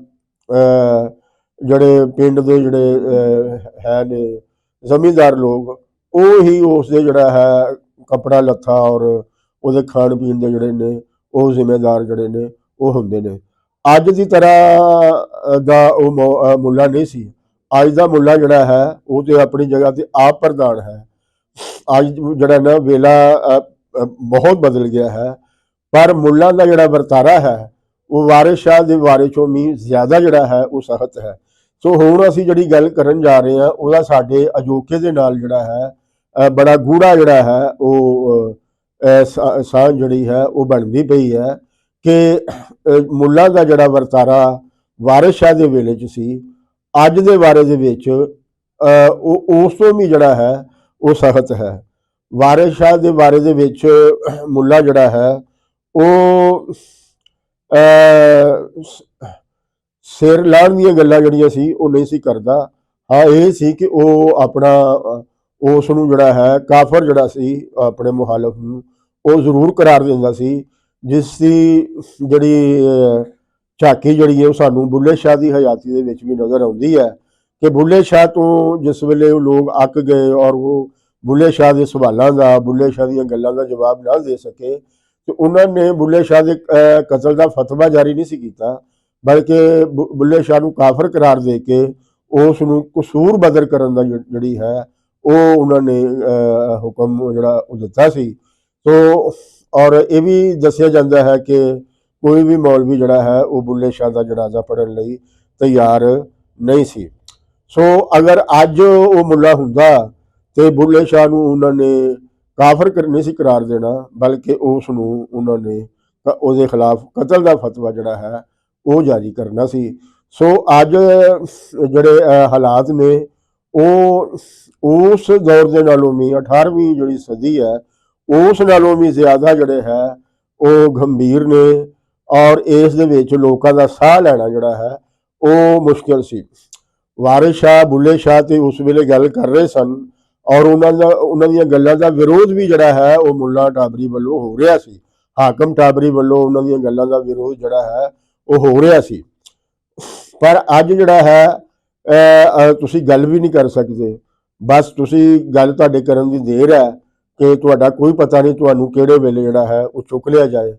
ਜਿਹੜੇ ਪਿੰਡ ਦੇ ਜਿਹੜੇ ਹੈ ਨੇ ਜ਼ਮੀਂਦਾਰ ਲੋਕ, ਉਹ ਹੀ ਉਸ ਦੇ ਜਿਹੜਾ ਹੈ ਕੱਪੜਾ ਲੱਥਾ ਔਰ ਉਹਦੇ ਖਾਣ ਪੀਣ ਦੇ ਜਿਹੜੇ ਨੇ ਉਹ ਜ਼ਿੰਮੇਦਾਰ ਜਿਹੜੇ ਨੇ ਉਹ ਹੁੰਦੇ ਨੇ। ਅੱਜ ਦੀ ਤਰ੍ਹਾਂ ਦਾ ਉਹ ਮੁੱਲਾ ਨਹੀਂ ਸੀ। ਅੱਜ ਦਾ ਮੁੱਲਾ ਜਿਹੜਾ ਹੈ ਉਹ ਤੇ ਆਪਣੀ ਜਗ੍ਹਾ ਤੇ ਆਪ ਪ੍ਰਧਾਨ ਹੈ। ਅੱਜ ਜਿਹੜਾ ਨਾ ਵੇਲਾ ਬਹੁਤ ਬਦਲ ਗਿਆ ਹੈ, ਪਰ ਮੁੱਲਾ ਦਾ ਜਿਹੜਾ ਵਰਤਾਰਾ ਹੈ ਉਹ ਵਾਰਿਸ ਸ਼ਾਹ ਦੇ ਬਾਰੇ ਚੋਂ ਵੀ ਜ਼ਿਆਦਾ ਜਿਹੜਾ ਹੈ ਉਹ ਸਖਤ ਹੈ। ਸੋ ਹੁਣ ਅਸੀਂ ਜਿਹੜੀ ਗੱਲ ਕਰਨ ਜਾ ਰਹੇ ਹਾਂ ਉਹਦਾ ਸਾਡੇ ਅਜੋਕੇ ਦੇ ਨਾਲ ਜਿਹੜਾ ਹੈ ਬੜਾ ਗੂੜਾ ਜਿਹੜਾ ਹੈ ਉਹ ਸਾਂਝ ਜਿਹੜੀ ਹੈ ਉਹ ਬਣਦੀ ਪਈ ਹੈ ਕਿ ਮੁੱਲਾ ਦਾ ਜਿਹੜਾ ਵਰਤਾਰਾ ਵਾਰਿਸ ਸ਼ਾਹ ਦੇ ਵੇਲੇ 'ਚ ਸੀ, ਅੱਜ ਦੇ ਬਾਰੇ ਦੇ ਵਿੱਚ ਉਹ ਉਸ ਤੋਂ ਵੀ ਜਿਹੜਾ ਹੈ ਉਹ ਸਖਤ ਹੈ। ਵਾਰਿਸ ਸ਼ਾਹ ਦੇ ਬਾਰੇ ਦੇ ਵਿੱਚ ਮੁੱਲਾ ਜਿਹੜਾ ਹੈ ਉਹ ਸਿਰ ਲਾਉਣ ਦੀਆਂ ਗੱਲਾਂ ਜਿਹੜੀਆਂ ਸੀ ਉਹ ਨਹੀਂ ਸੀ ਕਰਦਾ। ਹਾਂ, ਇਹ ਸੀ ਕਿ ਉਹ ਆਪਣਾ ਉਸ ਨੂੰ ਜਿਹੜਾ ਹੈ ਕਾਫਰ ਜਿਹੜਾ ਸੀ ਆਪਣੇ ਮੁਖਾਲਫ ਨੂੰ ਉਹ ਜ਼ਰੂਰ ਕਰਾਰ ਦਿੰਦਾ ਸੀ, ਜਿਸ ਦੀ ਜਿਹੜੀ ਝਾਕੀ ਜਿਹੜੀ ਹੈ ਉਹ ਸਾਨੂੰ ਬੁੱਲੇ ਸ਼ਾਹ ਦੀ ਹਯਾਤੀ ਦੇ ਵਿੱਚ ਵੀ ਨਜ਼ਰ ਆਉਂਦੀ ਹੈ ਕਿ ਬੁੱਲੇ ਸ਼ਾਹ ਤੋਂ ਜਿਸ ਵੇਲੇ ਉਹ ਲੋਕ ਅੱਕ ਗਏ ਔਰ ਉਹ ਬੁੱਲੇ ਸ਼ਾਹ ਦੇ ਸਵਾਲਾਂ ਦਾ, ਬੁੱਲੇ ਸ਼ਾਹ ਦੀਆਂ ਗੱਲਾਂ ਦਾ ਜਵਾਬ ਨਾ ਦੇ ਸਕੇ ਤੇ ਉਹਨਾਂ ਨੇ ਬੁੱਲੇ ਸ਼ਾਹ ਦੇ ਕਤਲ ਦਾ ਫਤਵਾ ਜਾਰੀ ਨਹੀਂ ਸੀ ਕੀਤਾ, ਬਲਕਿ ਬੁੱਲੇ ਸ਼ਾਹ ਨੂੰ ਕਾਫਰ ਕਰਾਰ ਦੇ ਕੇ ਉਸ ਨੂੰ ਕਸੂਰ ਬਦਰ ਕਰਨ ਦਾ ਜਿਹੜੀ ਹੈ ਉਹ ਉਹਨਾਂ ਨੇ ਹੁਕਮ ਜਿਹੜਾ ਉਹ ਦਿੱਤਾ ਸੀ। ਸੋ ਔਰ ਇਹ ਵੀ ਦੱਸਿਆ ਜਾਂਦਾ ਹੈ ਕਿ ਕੋਈ ਵੀ ਮੌਲਵੀ ਜਿਹੜਾ ਹੈ ਉਹ ਬੁੱਲੇ ਸ਼ਾਹ ਦਾ ਜਨਾਜ਼ਾ ਪੜ੍ਹਨ ਲਈ ਤਿਆਰ ਨਹੀਂ ਸੀ। ਸੋ ਅਗਰ ਅੱਜ ਉਹ ਮੁੱਲਾ ਹੁੰਦਾ ਤੇ ਬੁੱਲੇ ਸ਼ਾਹ ਨੂੰ ਉਹਨਾਂ ਨੇ ਕਾਫਰ ਨਹੀਂ ਸੀ ਕਰਾਰ ਦੇਣਾ, ਬਲਕਿ ਉਸ ਨੂੰ ਉਹਨਾਂ ਨੇ ਉਹਦੇ ਖਿਲਾਫ ਕਤਲ ਦਾ ਫਤਵਾ ਜਿਹੜਾ ਹੈ ਉਹ ਜਾਰੀ ਕਰਨਾ ਸੀ। ਸੋ ਅੱਜ ਜਿਹੜੇ ਹਾਲਾਤ ਨੇ ਉਹ ਉਸ ਦੌਰ ਦੇ ਨਾਲੋਂ ਵੀ 18ਵੀਂ ਜਿਹੜੀ ਸਦੀ ਹੈ ਉਸ ਨਾਲੋਂ ਵੀ ਜ਼ਿਆਦਾ ਜਿਹੜੇ ਹੈ ਉਹ ਗੰਭੀਰ ਨੇ ਔਰ ਇਸ ਦੇ ਵਿੱਚ ਲੋਕਾਂ ਦਾ ਸਾਹ ਲੈਣਾ ਜਿਹੜਾ ਹੈ ਉਹ ਮੁਸ਼ਕਿਲ ਸੀ। ਵਾਰਿਸ ਸ਼ਾਹ ਬੁੱਲੇ ਸ਼ਾਹ ਤੇ ਉਸ ਵੇਲੇ ਗੱਲ ਕਰ ਰਹੇ ਸਨ ਔਰ ਉਹਨਾਂ ਦੀਆਂ ਗੱਲਾਂ ਦਾ ਵਿਰੋਧ ਵੀ ਜਿਹੜਾ ਹੈ ਉਹ ਮੁੱਲਾ ਟਾਬਰੀ ਵੱਲੋਂ ਹੋ ਰਿਹਾ ਸੀ। ਹਾਕਮ ਟਾਬਰੀ ਵੱਲੋਂ ਉਹਨਾਂ ਦੀਆਂ ਗੱਲਾਂ ਦਾ ਵਿਰੋਧ ਜਿਹੜਾ ਹੈ ਉਹ ਹੋ ਰਿਹਾ ਸੀ। ਪਰ ਅੱਜ ਜਿਹੜਾ ਹੈ ਤੁਸੀਂ ਗੱਲ ਵੀ ਨਹੀਂ ਕਰ ਸਕਦੇ। ਬਸ ਤੁਸੀਂ ਗੱਲ ਤੁਹਾਡੇ ਕਰਨ ਦੀ ਦੇਰ ਹੈ ਕਿ ਤੁਹਾਡਾ ਕੋਈ ਪਤਾ ਨਹੀਂ ਤੁਹਾਨੂੰ ਕਿਹੜੇ ਵੇਲੇ ਜਿਹੜਾ ਹੈ ਉਹ ਚੁੱਕ ਲਿਆ ਜਾਏ,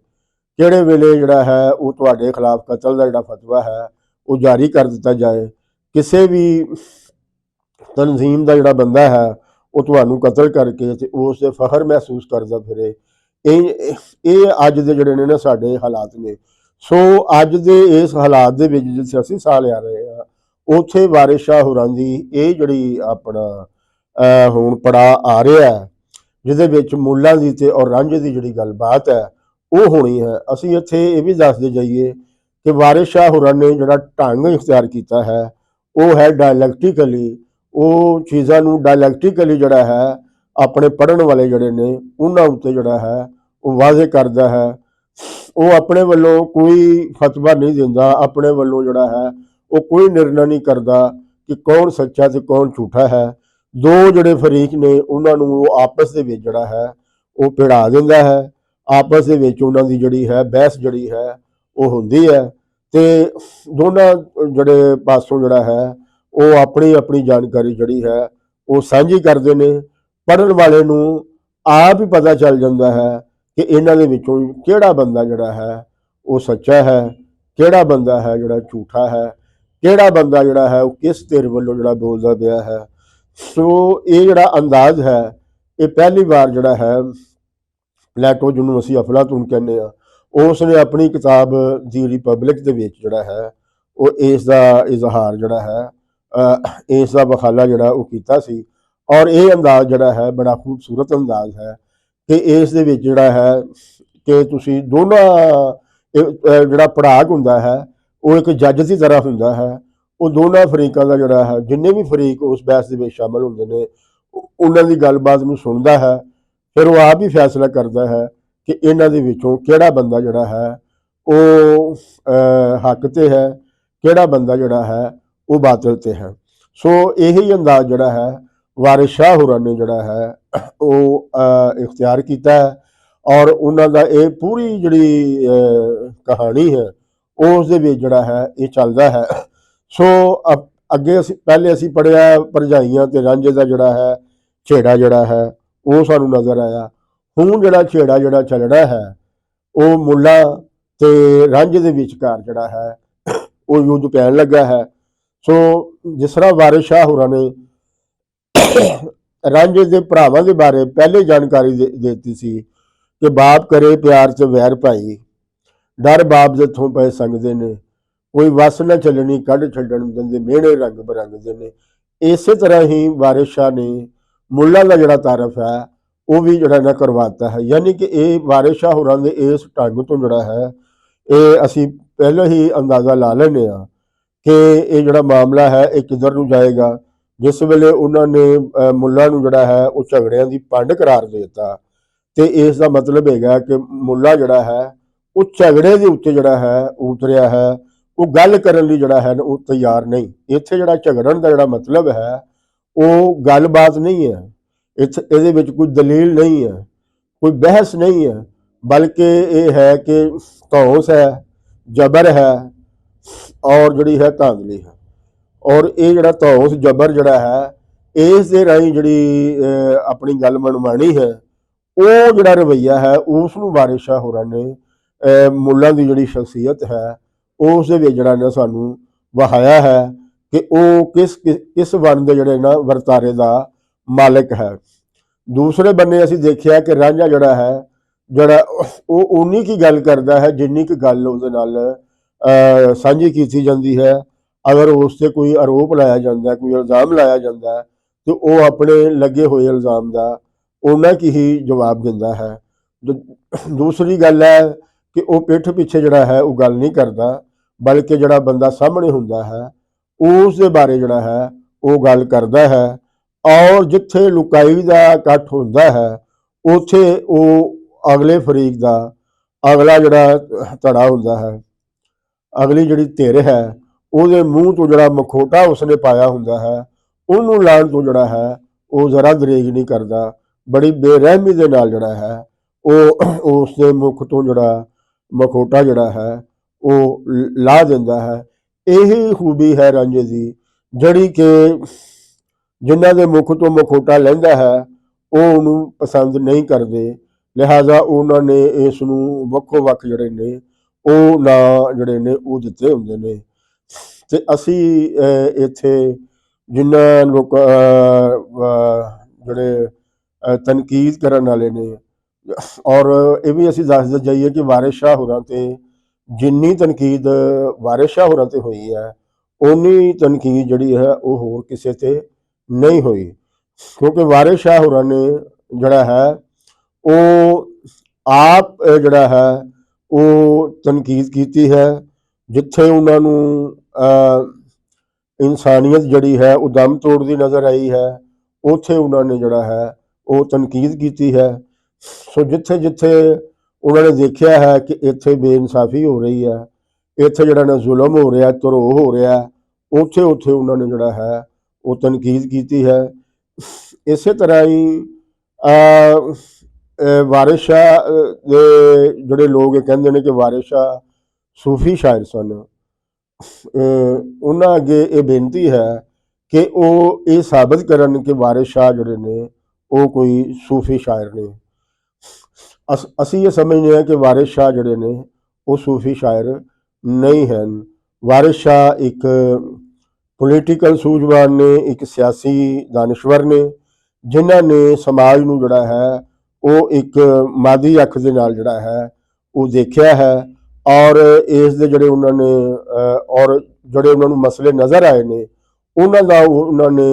ਕਿਹੜੇ ਵੇਲੇ ਜਿਹੜਾ ਹੈ ਉਹ ਤੁਹਾਡੇ ਖਿਲਾਫ ਕਤਲ ਦਾ ਜਿਹੜਾ ਫਤਵਾ ਹੈ ਉਹ ਜਾਰੀ ਕਰ ਦਿੱਤਾ ਜਾਏ। ਕਿਸੇ ਵੀ ਤਨਜ਼ੀਮ ਦਾ ਜਿਹੜਾ ਬੰਦਾ ਹੈ ਉਹ ਤੁਹਾਨੂੰ ਕਤਲ ਕਰਕੇ ਤੇ ਉਸ ਦੇ ਫਖਰ ਮਹਿਸੂਸ ਕਰਦਾ ਫਿਰੇ। ਇਹ ਅੱਜ ਦੇ ਜਿਹੜੇ ਨੇ ਨਾ ਸਾਡੇ ਹਾਲਾਤ ਨੇ। ਸੋ ਅੱਜ ਦੇ ਇਸ ਹਾਲਾਤ ਦੇ ਵਿੱਚ ਜਿੱਥੇ ਅਸੀਂ ਸਾਹ ਲਿਆ ਰਹੇ ਹਾਂ ਉੱਥੇ ਵਾਰਿਸ ਸ਼ਾਹ ਹੋਰਾਂ ਦੀ ਇਹ ਜਿਹੜੀ ਆਪਣਾ ਹੁਣ ਪੜਾ ਆ ਰਿਹਾ ਜਿਹਦੇ ਵਿੱਚ ਮੁੱਲਾਂ ਦੀ ਤੇ ਔਰ ਰਾਂਝੇ ਦੀ ਜਿਹੜੀ ਗੱਲਬਾਤ ਹੈ ਉਹ ਹੋਣੀ ਹੈ। ਅਸੀਂ ਇੱਥੇ ਇਹ ਵੀ ਦੱਸਦੇ ਜਾਈਏ ਕਿ ਵਾਰਿਸ ਸ਼ਾਹ ਹੋਰਾਂ ਨੇ ਜਿਹੜਾ ਢੰਗ ਇਖਤਿਆਰ ਕੀਤਾ ਹੈ ਉਹ ਹੈ ਡਾਇਲੈਕਟਿਕਲੀ, ਉਹ ਚੀਜ਼ਾਂ ਨੂੰ ਡਾਇਲੈਕਟਿਕਲੀ ਜਿਹੜਾ ਹੈ ਆਪਣੇ ਪੜ੍ਹਨ ਵਾਲੇ ਜਿਹੜੇ ਨੇ ਉਹਨਾਂ ਉੱਤੇ ਜਿਹੜਾ ਹੈ ਉਹ ਵਾਜ਼ੇ ਕਰਦਾ ਹੈ। ਉਹ ਆਪਣੇ ਵੱਲੋਂ ਕੋਈ ਫਤਵਾ ਨਹੀਂ ਦਿੰਦਾ, ਆਪਣੇ ਵੱਲੋਂ ਜਿਹੜਾ ਹੈ ਉਹ ਕੋਈ ਨਿਰਣਾ ਨਹੀਂ ਕਰਦਾ ਕਿ ਕੌਣ ਸੱਚਾ ਤੇ ਕੌਣ ਝੂਠਾ ਹੈ। ਦੋ ਜਿਹੜੇ ਫਰੀਕ ਨੇ ਉਹਨਾਂ ਨੂੰ ਉਹ ਆਪਸ ਦੇ ਵਿੱਚ ਜਿਹੜਾ ਹੈ ਉਹ ਭਿੜਾ ਦਿੰਦਾ ਹੈ, ਆਪਸ ਦੇ ਵਿੱਚ ਉਹਨਾਂ ਦੀ ਜਿਹੜੀ ਹੈ ਬਹਿਸ ਜਿਹੜੀ ਹੈ ਉਹ ਹੁੰਦੀ ਹੈ ਤੇ ਦੋਨਾਂ ਜਿਹੜੇ ਪਾਸੋਂ ਜਿਹੜਾ ਹੈ ਉਹ ਆਪਣੀ ਆਪਣੀ ਜਾਣਕਾਰੀ ਜਿਹੜੀ ਹੈ ਉਹ ਸਾਂਝੀ ਕਰਦੇ ਨੇ। ਪੜ੍ਹਨ ਵਾਲੇ ਨੂੰ ਆਪ ਹੀ ਪਤਾ ਚੱਲ ਜਾਂਦਾ ਹੈ ਕਿ ਇਹਨਾਂ ਦੇ ਵਿੱਚੋਂ ਕਿਹੜਾ ਬੰਦਾ ਜਿਹੜਾ ਹੈ ਉਹ ਸੱਚਾ ਹੈ, ਕਿਹੜਾ ਬੰਦਾ ਹੈ ਜਿਹੜਾ ਝੂਠਾ ਹੈ, ਕਿਹੜਾ ਬੰਦਾ ਜਿਹੜਾ ਹੈ ਉਹ ਕਿਸ ਧਿਰ ਵੱਲੋਂ ਜਿਹੜਾ ਬੋਲਦਾ ਪਿਆ ਹੈ। ਸੋ ਇਹ ਜਿਹੜਾ ਅੰਦਾਜ਼ ਹੈ ਇਹ ਪਹਿਲੀ ਵਾਰ ਜਿਹੜਾ ਹੈ ਪਲੇਟੋ, ਜਿਹਨੂੰ ਅਸੀਂ ਅਫਲਾਤੂਨ ਕਹਿੰਦੇ ਆ, ਉਸ ਨੇ ਆਪਣੀ ਕਿਤਾਬ ਦੀ ਰਿਪਬਲਿਕ ਦੇ ਵਿੱਚ ਜਿਹੜਾ ਹੈ ਉਹ ਇਸ ਦਾ ਇਜ਼ਹਾਰ ਜਿਹੜਾ ਹੈ ਇਸ ਦਾ ਵਖਾਲਾ ਜਿਹੜਾ ਉਹ ਕੀਤਾ ਸੀ। ਔਰ ਇਹ ਅੰਦਾਜ਼ ਜਿਹੜਾ ਹੈ ਬੜਾ ਖੂਬਸੂਰਤ ਅੰਦਾਜ਼ ਹੈ ਕਿ ਇਸ ਦੇ ਵਿੱਚ ਜਿਹੜਾ ਹੈ ਕਿ ਤੁਸੀਂ ਦੋਨਾਂ ਜਿਹੜਾ ਪੜਾਕ ਹੁੰਦਾ ਹੈ ਉਹ ਇੱਕ ਜੱਜ ਦੀ ਤਰ੍ਹਾਂ ਹੁੰਦਾ ਹੈ। ਉਹ ਦੋਨਾਂ ਫਰੀਕਾਂ ਦਾ ਜਿਹੜਾ ਹੈ, ਜਿੰਨੇ ਵੀ ਫਰੀਕ ਉਸ ਬਹਿਸ ਦੇ ਵਿੱਚ ਸ਼ਾਮਲ ਹੁੰਦੇ ਨੇ, ਉਹਨਾਂ ਦੀ ਗੱਲਬਾਤ ਨੂੰ ਸੁਣਦਾ ਹੈ, ਫਿਰ ਉਹ ਆਪ ਹੀ ਫੈਸਲਾ ਕਰਦਾ ਹੈ ਕਿ ਇਹਨਾਂ ਦੇ ਵਿੱਚੋਂ ਕਿਹੜਾ ਬੰਦਾ ਜਿਹੜਾ ਹੈ ਉਹ ਹੱਕ ਤੇ ਹੈ, ਕਿਹੜਾ ਬੰਦਾ ਜਿਹੜਾ ਹੈ ਉਹ ਬਾਤਲ ਤੇ ਹੈ। ਸੋ ਇਹੀ ਅੰਦਾਜ਼ ਜਿਹੜਾ ਹੈ ਵਾਰਿਸ ਸ਼ਾਹ ਹੋਰਾਂ ਨੇ ਜਿਹੜਾ ਹੈ ਉਹ ਇਖਤਿਆਰ ਕੀਤਾ ਹੈ ਔਰ ਉਹਨਾਂ ਦਾ ਇਹ ਪੂਰੀ ਜਿਹੜੀ ਕਹਾਣੀ ਹੈ ਉਸ ਦੇ ਵਿੱਚ ਜਿਹੜਾ ਹੈ ਇਹ ਚੱਲਦਾ ਹੈ। ਸੋ ਅੱਗੇ ਪਹਿਲੇ ਅਸੀਂ ਪੜ੍ਹਿਆ ਭਰਜਾਈਆਂ ਤੇ ਰਾਂਝੇ ਦਾ ਜਿਹੜਾ ਹੈ ਛੇੜਾ ਜਿਹੜਾ ਹੈ ਉਹ ਸਾਨੂੰ ਨਜ਼ਰ ਆਇਆ। ਹੁਣ ਜਿਹੜਾ ਛੇੜਾ ਜਿਹੜਾ ਚੱਲਣਾ ਹੈ ਉਹ ਮੁੱਲਾ ਤੇ ਰਾਂਝੇ ਦੇ ਵਿਚਕਾਰ ਜਿਹੜਾ ਹੈ ਉਹ ਯੁੱਧ ਪੈਣ ਲੱਗਾ ਹੈ। ਸੋ ਜਿਸ ਤਰ੍ਹਾਂ ਵਾਰਿਸ ਸ਼ਾਹ ਹੋਰਾਂ ਨੇ ਰਾਂਝੇ ਦੇ ਭਰਾਵਾਂ ਦੇ ਬਾਰੇ ਪਹਿਲੇ ਜਾਣਕਾਰੀ ਦਿੱਤੀ ਸੀ ਕਿ ਬਾਪ ਕਰੇ ਪਿਆਰ ਚ ਵੈਰ ਭਾਈ, ਡਰ ਬਾਪ ਜਿੱਥੋਂ ਪਏ ਸੰਗਦੇ ਨੇ, ਕੋਈ ਵਸ ਨਾ ਚੱਲਣੀ ਕੱਢ ਛੱਡਣ ਦਿੰਦੇ, ਮਿਹਣੇ ਰੰਗ ਬਰੰਗਦੇ ਨੇ। ਇਸੇ ਤਰ੍ਹਾਂ ਹੀ ਵਾਰਿਸ ਸ਼ਾਹ ਨੇ ਮੁੱਲਾ ਦਾ ਜਿਹੜਾ ਤਾਰਫ ਹੈ ਉਹ ਵੀ ਜਿਹੜਾ ਨਾ ਕਰਵਾਤਾ ਹੈ। ਯਾਨੀ ਕਿ ਇਹ ਵਾਰਿਸ ਸ਼ਾਹ ਹੋਰਾਂ ਦੇ ਇਸ ਢੰਗ ਤੋਂ ਜਿਹੜਾ ਹੈ ਇਹ ਅਸੀਂ ਪਹਿਲਾਂ ਹੀ ਅੰਦਾਜ਼ਾ ਲਾ ਲੈਂਦੇ ਹਾਂ ਕਿ ਇਹ ਜਿਹੜਾ ਮਾਮਲਾ ਹੈ ਇਹ ਕਿੱਧਰ ਨੂੰ ਜਾਏਗਾ। ਜਿਸ ਵੇਲੇ ਉਹਨਾਂ ਨੇ ਮੁੱਲਾ ਨੂੰ ਜਿਹੜਾ ਹੈ ਉਹ ਝਗੜਿਆਂ ਦੀ ਪੰਡ ਕਰਾਰ ਦੇ ਦਿੱਤਾ ਤੇ ਇਸ ਦਾ ਮਤਲਬ ਹੈਗਾ ਕਿ ਮੁੱਲਾ ਜਿਹੜਾ ਹੈ ਉਹ ਝਗੜੇ ਦੇ ਉੱਤੇ ਜਿਹੜਾ ਹੈ ਉਤਰਿਆ ਹੈ, ਉਹ ਗੱਲ ਕਰਨ ਲਈ ਜਿਹੜਾ ਹੈ ਉਹ ਤਿਆਰ ਨਹੀਂ। ਇੱਥੇ ਜਿਹੜਾ ਝਗੜਨ ਦਾ ਜਿਹੜਾ ਮਤਲਬ ਹੈ ਉਹ ਗੱਲਬਾਤ ਨਹੀਂ ਹੈ, ਇਹਦੇ ਵਿੱਚ ਕੋਈ ਦਲੀਲ ਨਹੀਂ ਹੈ, ਕੋਈ ਬਹਿਸ ਨਹੀਂ ਹੈ, ਬਲਕਿ ਇਹ ਹੈ ਕਿ ਧੌਂਸ ਹੈ, ਜਬਰ ਹੈ ਔਰ ਜਿਹੜੀ ਹੈ ਧਾਂਦਲੀ ਹੈ। ਔਰ ਇਹ ਜਿਹੜਾ ਧੌਂਸ ਜਬਰ ਜਿਹੜਾ ਹੈ ਇਸ ਦੇ ਰਾਹੀਂ ਜਿਹੜੀ ਆਪਣੀ ਗੱਲ ਮਨਵਾਣੀ ਹੈ ਉਹ ਜਿਹੜਾ ਰਵੱਈਆ ਹੈ ਉਸ ਨੂੰ ਵਾਰਿਸ ਸ਼ਾਹ ਹੋਰਾਂ ਨੇ ਮੁੱਲਾਂ ਦੀ ਜਿਹੜੀ ਸ਼ਖਸੀਅਤ ਹੈ ਉਸ ਦੇ ਵਿੱਚ ਜਿਹੜਾ ਨਾ ਸਾਨੂੰ ਵਹਾਇਆ ਹੈ ਕਿ ਉਹ ਕਿਸ ਵੰਨ ਦੇ ਜਿਹੜੇ ਨਾ ਵਰਤਾਰੇ ਦਾ ਮਾਲਕ ਹੈ। ਦੂਸਰੇ ਬੰਨੇ ਅਸੀਂ ਦੇਖਿਆ ਕਿ ਰਾਂਝਾ ਜਿਹੜਾ ਉਹ ਉਨੀ ਕੀ ਗੱਲ ਕਰਦਾ ਹੈ ਜਿੰਨੀ ਕੁ ਗੱਲ ਉਹਦੇ ਨਾਲ ਸਾਂਝੀ ਕੀਤੀ ਜਾਂਦੀ ਹੈ। ਅਗਰ ਉਸ 'ਤੇ ਕੋਈ ਆਰੋਪ ਲਾਇਆ ਜਾਂਦਾ, ਕੋਈ ਇਲਜ਼ਾਮ ਲਾਇਆ ਜਾਂਦਾ ਤੇ ਉਹ ਆਪਣੇ ਲੱਗੇ ਹੋਏ ਇਲਜ਼ਾਮ ਦਾ ਉਹਨਾਂ ਕੀ ਹੀ ਜਵਾਬ ਦਿੰਦਾ ਹੈ। ਦੂਸਰੀ ਗੱਲ ਹੈ ਕਿ ਉਹ ਪਿੱਠ ਪਿੱਛੇ ਜਿਹੜਾ ਹੈ ਉਹ ਗੱਲ ਨਹੀਂ ਕਰਦਾ, ਬਲਕਿ ਜਿਹੜਾ ਬੰਦਾ ਸਾਹਮਣੇ ਹੁੰਦਾ ਹੈ ਉਸ ਦੇ ਬਾਰੇ ਜਿਹੜਾ ਹੈ ਉਹ ਗੱਲ ਕਰਦਾ ਹੈ। ਔਰ ਜਿੱਥੇ ਲੁਕਾਈ ਦਾ ਇਕੱਠ ਹੁੰਦਾ ਹੈ ਉੱਥੇ ਉਹ ਅਗਲੇ ਫਰੀਕ ਦਾ ਅਗਲਾ ਜਿਹੜਾ ਧੜਾ ਹੁੰਦਾ ਹੈ, ਅਗਲੀ ਜਿਹੜੀ ਧਿਰ ਹੈ ਉਹਦੇ ਮੂੰਹ ਤੋਂ ਜਿਹੜਾ ਮਖੌਟਾ ਉਸਨੇ ਪਾਇਆ ਹੁੰਦਾ ਹੈ ਉਹਨੂੰ ਲਾਉਣ ਤੋਂ ਜਿਹੜਾ ਹੈ ਉਹ ਜ਼ਰਾ ਦਰੇਜ ਨਹੀਂ ਕਰਦਾ। ਬੜੀ ਬੇਰਹਿਮੀ ਦੇ ਨਾਲ ਜਿਹੜਾ ਹੈ ਉਹ ਉਸ ਦੇ ਮੁਖ ਤੋਂ ਜਿਹੜਾ ਮਖੌਟਾ ਜਿਹੜਾ ਹੈ ਉਹ ਲਾ ਦਿੰਦਾ ਹੈ। ਇਹੀ ਖੂਬੀ ਹੈ ਰਾਂਝੇ ਦੀ, ਜਿਹੜੀ ਕਿ ਜਿਨ੍ਹਾਂ ਦੇ ਮੁਖ ਤੋਂ ਮਖੌਟਾ ਲੈਂਦਾ ਹੈ ਉਹ ਉਹਨੂੰ ਪਸੰਦ ਨਹੀਂ ਕਰਦੇ, ਲਿਹਾਜ਼ਾ ਉਹਨਾਂ ਨੇ ਇਸ ਨੂੰ ਵੱਖੋ ਵੱਖ ਜਿਹੜੇ ਨੇ ਉਹ ਨਾਂ ਜਿਹੜੇ ਨੇ ਉਹ ਦਿੱਤੇ ਹੁੰਦੇ ਨੇ। ਤੇ ਅਸੀਂ ਇੱਥੇ ਜਿਨ੍ਹਾਂ ਲੋਕ ਜਿਹੜੇ ਤਨਕੀਦ ਕਰਨ ਵਾਲੇ ਨੇ, ਔਰ ਇਹ ਵੀ ਅਸੀਂ ਦੱਸਦੇ ਜਾਈਏ ਕਿ ਵਾਰਿਸ ਸ਼ਾਹ ਹੋਰਾਂ ਤੇ ਜਿੰਨੀ ਤਨਕੀਦ ਵਾਰਿਸ ਸ਼ਾਹ ਹੋਰਾਂ ਤੇ ਹੋਈ ਹੈ ਉਨੀ ਤਨਕੀਦ ਜਿਹੜੀ ਹੈ ਉਹ ਹੋਰ ਕਿਸੇ ਤੇ ਨਹੀਂ ਹੋਈ, ਕਿਉਂਕਿ ਵਾਰਿਸ ਸ਼ਾਹ ਹੋਰਾਂ ਨੇ ਜਿਹੜਾ ਹੈ ਉਹ ਆਪ ਜਿਹੜਾ ਹੈ ਉਹ ਤਨਕੀਦ ਕੀਤੀ ਹੈ। ਜਿੱਥੇ ਉਹਨਾਂ ਨੂੰ ਇਨਸਾਨੀਅਤ ਜਿਹੜੀ ਹੈ ਉਹ ਦਮ ਤੋੜਦੀ ਨਜ਼ਰ ਆਈ ਹੈ, ਉੱਥੇ ਉਹਨਾਂ ਨੇ ਜਿਹੜਾ ਹੈ ਉਹ ਤਨਕੀਦ ਕੀਤੀ ਹੈ। ਸੋ ਜਿੱਥੇ ਜਿੱਥੇ ਉਹਨਾਂ ਨੇ ਦੇਖਿਆ ਹੈ ਕਿ ਇੱਥੇ ਬੇਇਨਸਾਫੀ ਹੋ ਰਹੀ ਹੈ, ਇੱਥੇ ਜਿਹੜਾ ਨਾ ਜ਼ੁਲਮ ਹੋ ਰਿਹਾ, ਧਰੋਹ ਹੋ ਰਿਹਾ, ਉੱਥੇ ਉੱਥੇ ਉਹਨਾਂ ਨੇ ਜਿਹੜਾ ਹੈ ਉਹ ਤਨਕੀਦ ਕੀਤੀ ਹੈ। ਇਸੇ ਤਰ੍ਹਾਂ ਹੀ ਵਾਰਿਸ ਸ਼ਾਹ ਦੇ ਜਿਹੜੇ ਲੋਕ ਕਹਿੰਦੇ ਨੇ ਕਿ ਵਾਰਿਸ ਸ਼ਾਹ ਸੂਫੀ ਸ਼ਾਇਰ ਸਨ, ਉਹਨਾਂ ਅੱਗੇ ਇਹ ਬੇਨਤੀ ਹੈ ਕਿ ਉਹ ਇਹ ਸਾਬਤ ਕਰਨ ਕਿ ਵਾਰਿਸ ਸ਼ਾਹ ਜਿਹੜੇ ਨੇ ਉਹ ਕੋਈ ਸੂਫੀ ਸ਼ਾਇਰ ਨੇ। ਅਸੀਂ ਇਹ ਸਮਝਦੇ ਹਾਂ ਕਿ ਵਾਰਿਸ ਸ਼ਾਹ ਜਿਹੜੇ ਨੇ ਉਹ ਸੂਫੀ ਸ਼ਾਇਰ ਨਹੀਂ ਹਨ। ਵਾਰਿਸ ਸ਼ਾਹ ਇੱਕ ਪੋਲੀਟੀਕਲ ਸੂਝਵਾਨ ਨੇ, ਇੱਕ ਸਿਆਸੀ ਦਾਨਿਸ਼ਵਰ ਨੇ, ਜਿਨ੍ਹਾਂ ਨੇ ਸਮਾਜ ਨੂੰ ਜਿਹੜਾ ਹੈ ਉਹ ਇੱਕ ਮਾਦੀ ਅੱਖ ਦੇ ਨਾਲ ਜਿਹੜਾ ਹੈ ਉਹ ਦੇਖਿਆ ਹੈ, ਔਰ ਇਸ ਦੇ ਜਿਹੜੇ ਉਹਨਾਂ ਨੇ ਔਰ ਜਿਹੜੇ ਉਹਨਾਂ ਨੂੰ ਮਸਲੇ ਨਜ਼ਰ ਆਏ ਨੇ ਉਹਨਾਂ ਦਾ ਉਹਨਾਂ ਨੇ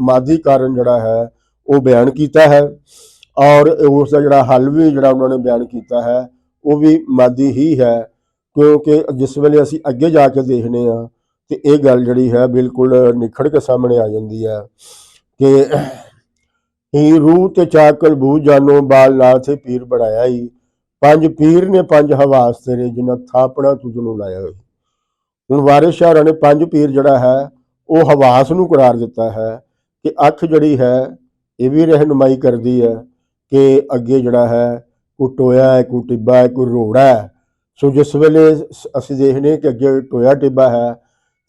ਮਾਦੀ ਕਾਰਨ ਜਿਹੜਾ ਹੈ ਉਹ ਬਿਆਨ ਕੀਤਾ ਹੈ, ਔਰ ਉਸ ਦਾ ਜਿਹੜਾ ਹੱਲ ਵੀ ਜਿਹੜਾ ਉਹਨਾਂ ਨੇ ਬਿਆਨ ਕੀਤਾ ਹੈ ਉਹ ਵੀ ਮਾਦੀ ਹੀ ਹੈ। ਕਿਉਂਕਿ ਜਿਸ ਵੇਲੇ ਅਸੀਂ ਅੱਗੇ ਜਾ ਕੇ ਦੇਖਦੇ ਹਾਂ ਤੇ ਇਹ ਗੱਲ ਜਿਹੜੀ ਹੈ ਬਿਲਕੁਲ ਨਿਖੜ ਕੇ ਸਾਹਮਣੇ ਆ ਜਾਂਦੀ ਹੈ ਕਿ ਹੀ ਰੂਹ ਤੇ ਚਾਕਲ ਬੂ ਜਾਨੋ ਬਾਲ ਨਾਲ ਥੇ ਪੀਰ ਬਣਾਇਆ ਹੀ, ਪੰਜ ਪੀਰ ਨੇ ਪੰਜ ਹਵਾਸ ਤੇਰੇ ਜਿਨ੍ਹਾਂ ਥਾਪਣਾ ਤੁਝ ਨੂੰ ਲਾਇਆ ਹੋਈ। ਹੁਣ ਵਾਰਿਸ ਸ਼ਾਹ ਨੇ ਪੰਜ ਪੀਰ ਜਿਹੜਾ ਹੈ ਉਹ ਹਵਾਸ ਨੂੰ ਕਰਾਰ ਦਿੱਤਾ ਹੈ ਕਿ ਅੱਖ ਜਿਹੜੀ ਹੈ ਇਹ ਵੀ ਰਹਿਨੁਮਾਈ ਕਰਦੀ ਹੈ ਕਿ ਅੱਗੇ ਜਿਹੜਾ ਹੈ ਕੋਈ ਟੋਇਆ ਹੈ, ਕੋਈ ਟਿੱਬਾ ਹੈ, ਕੋਈ ਰੋੜਾ ਹੈ। ਸੋ ਜਿਸ ਵੇਲੇ ਅਸੀਂ ਦੇਖਦੇ ਕਿ ਅੱਗੇ ਟੋਇਆ ਟਿੱਬਾ ਹੈ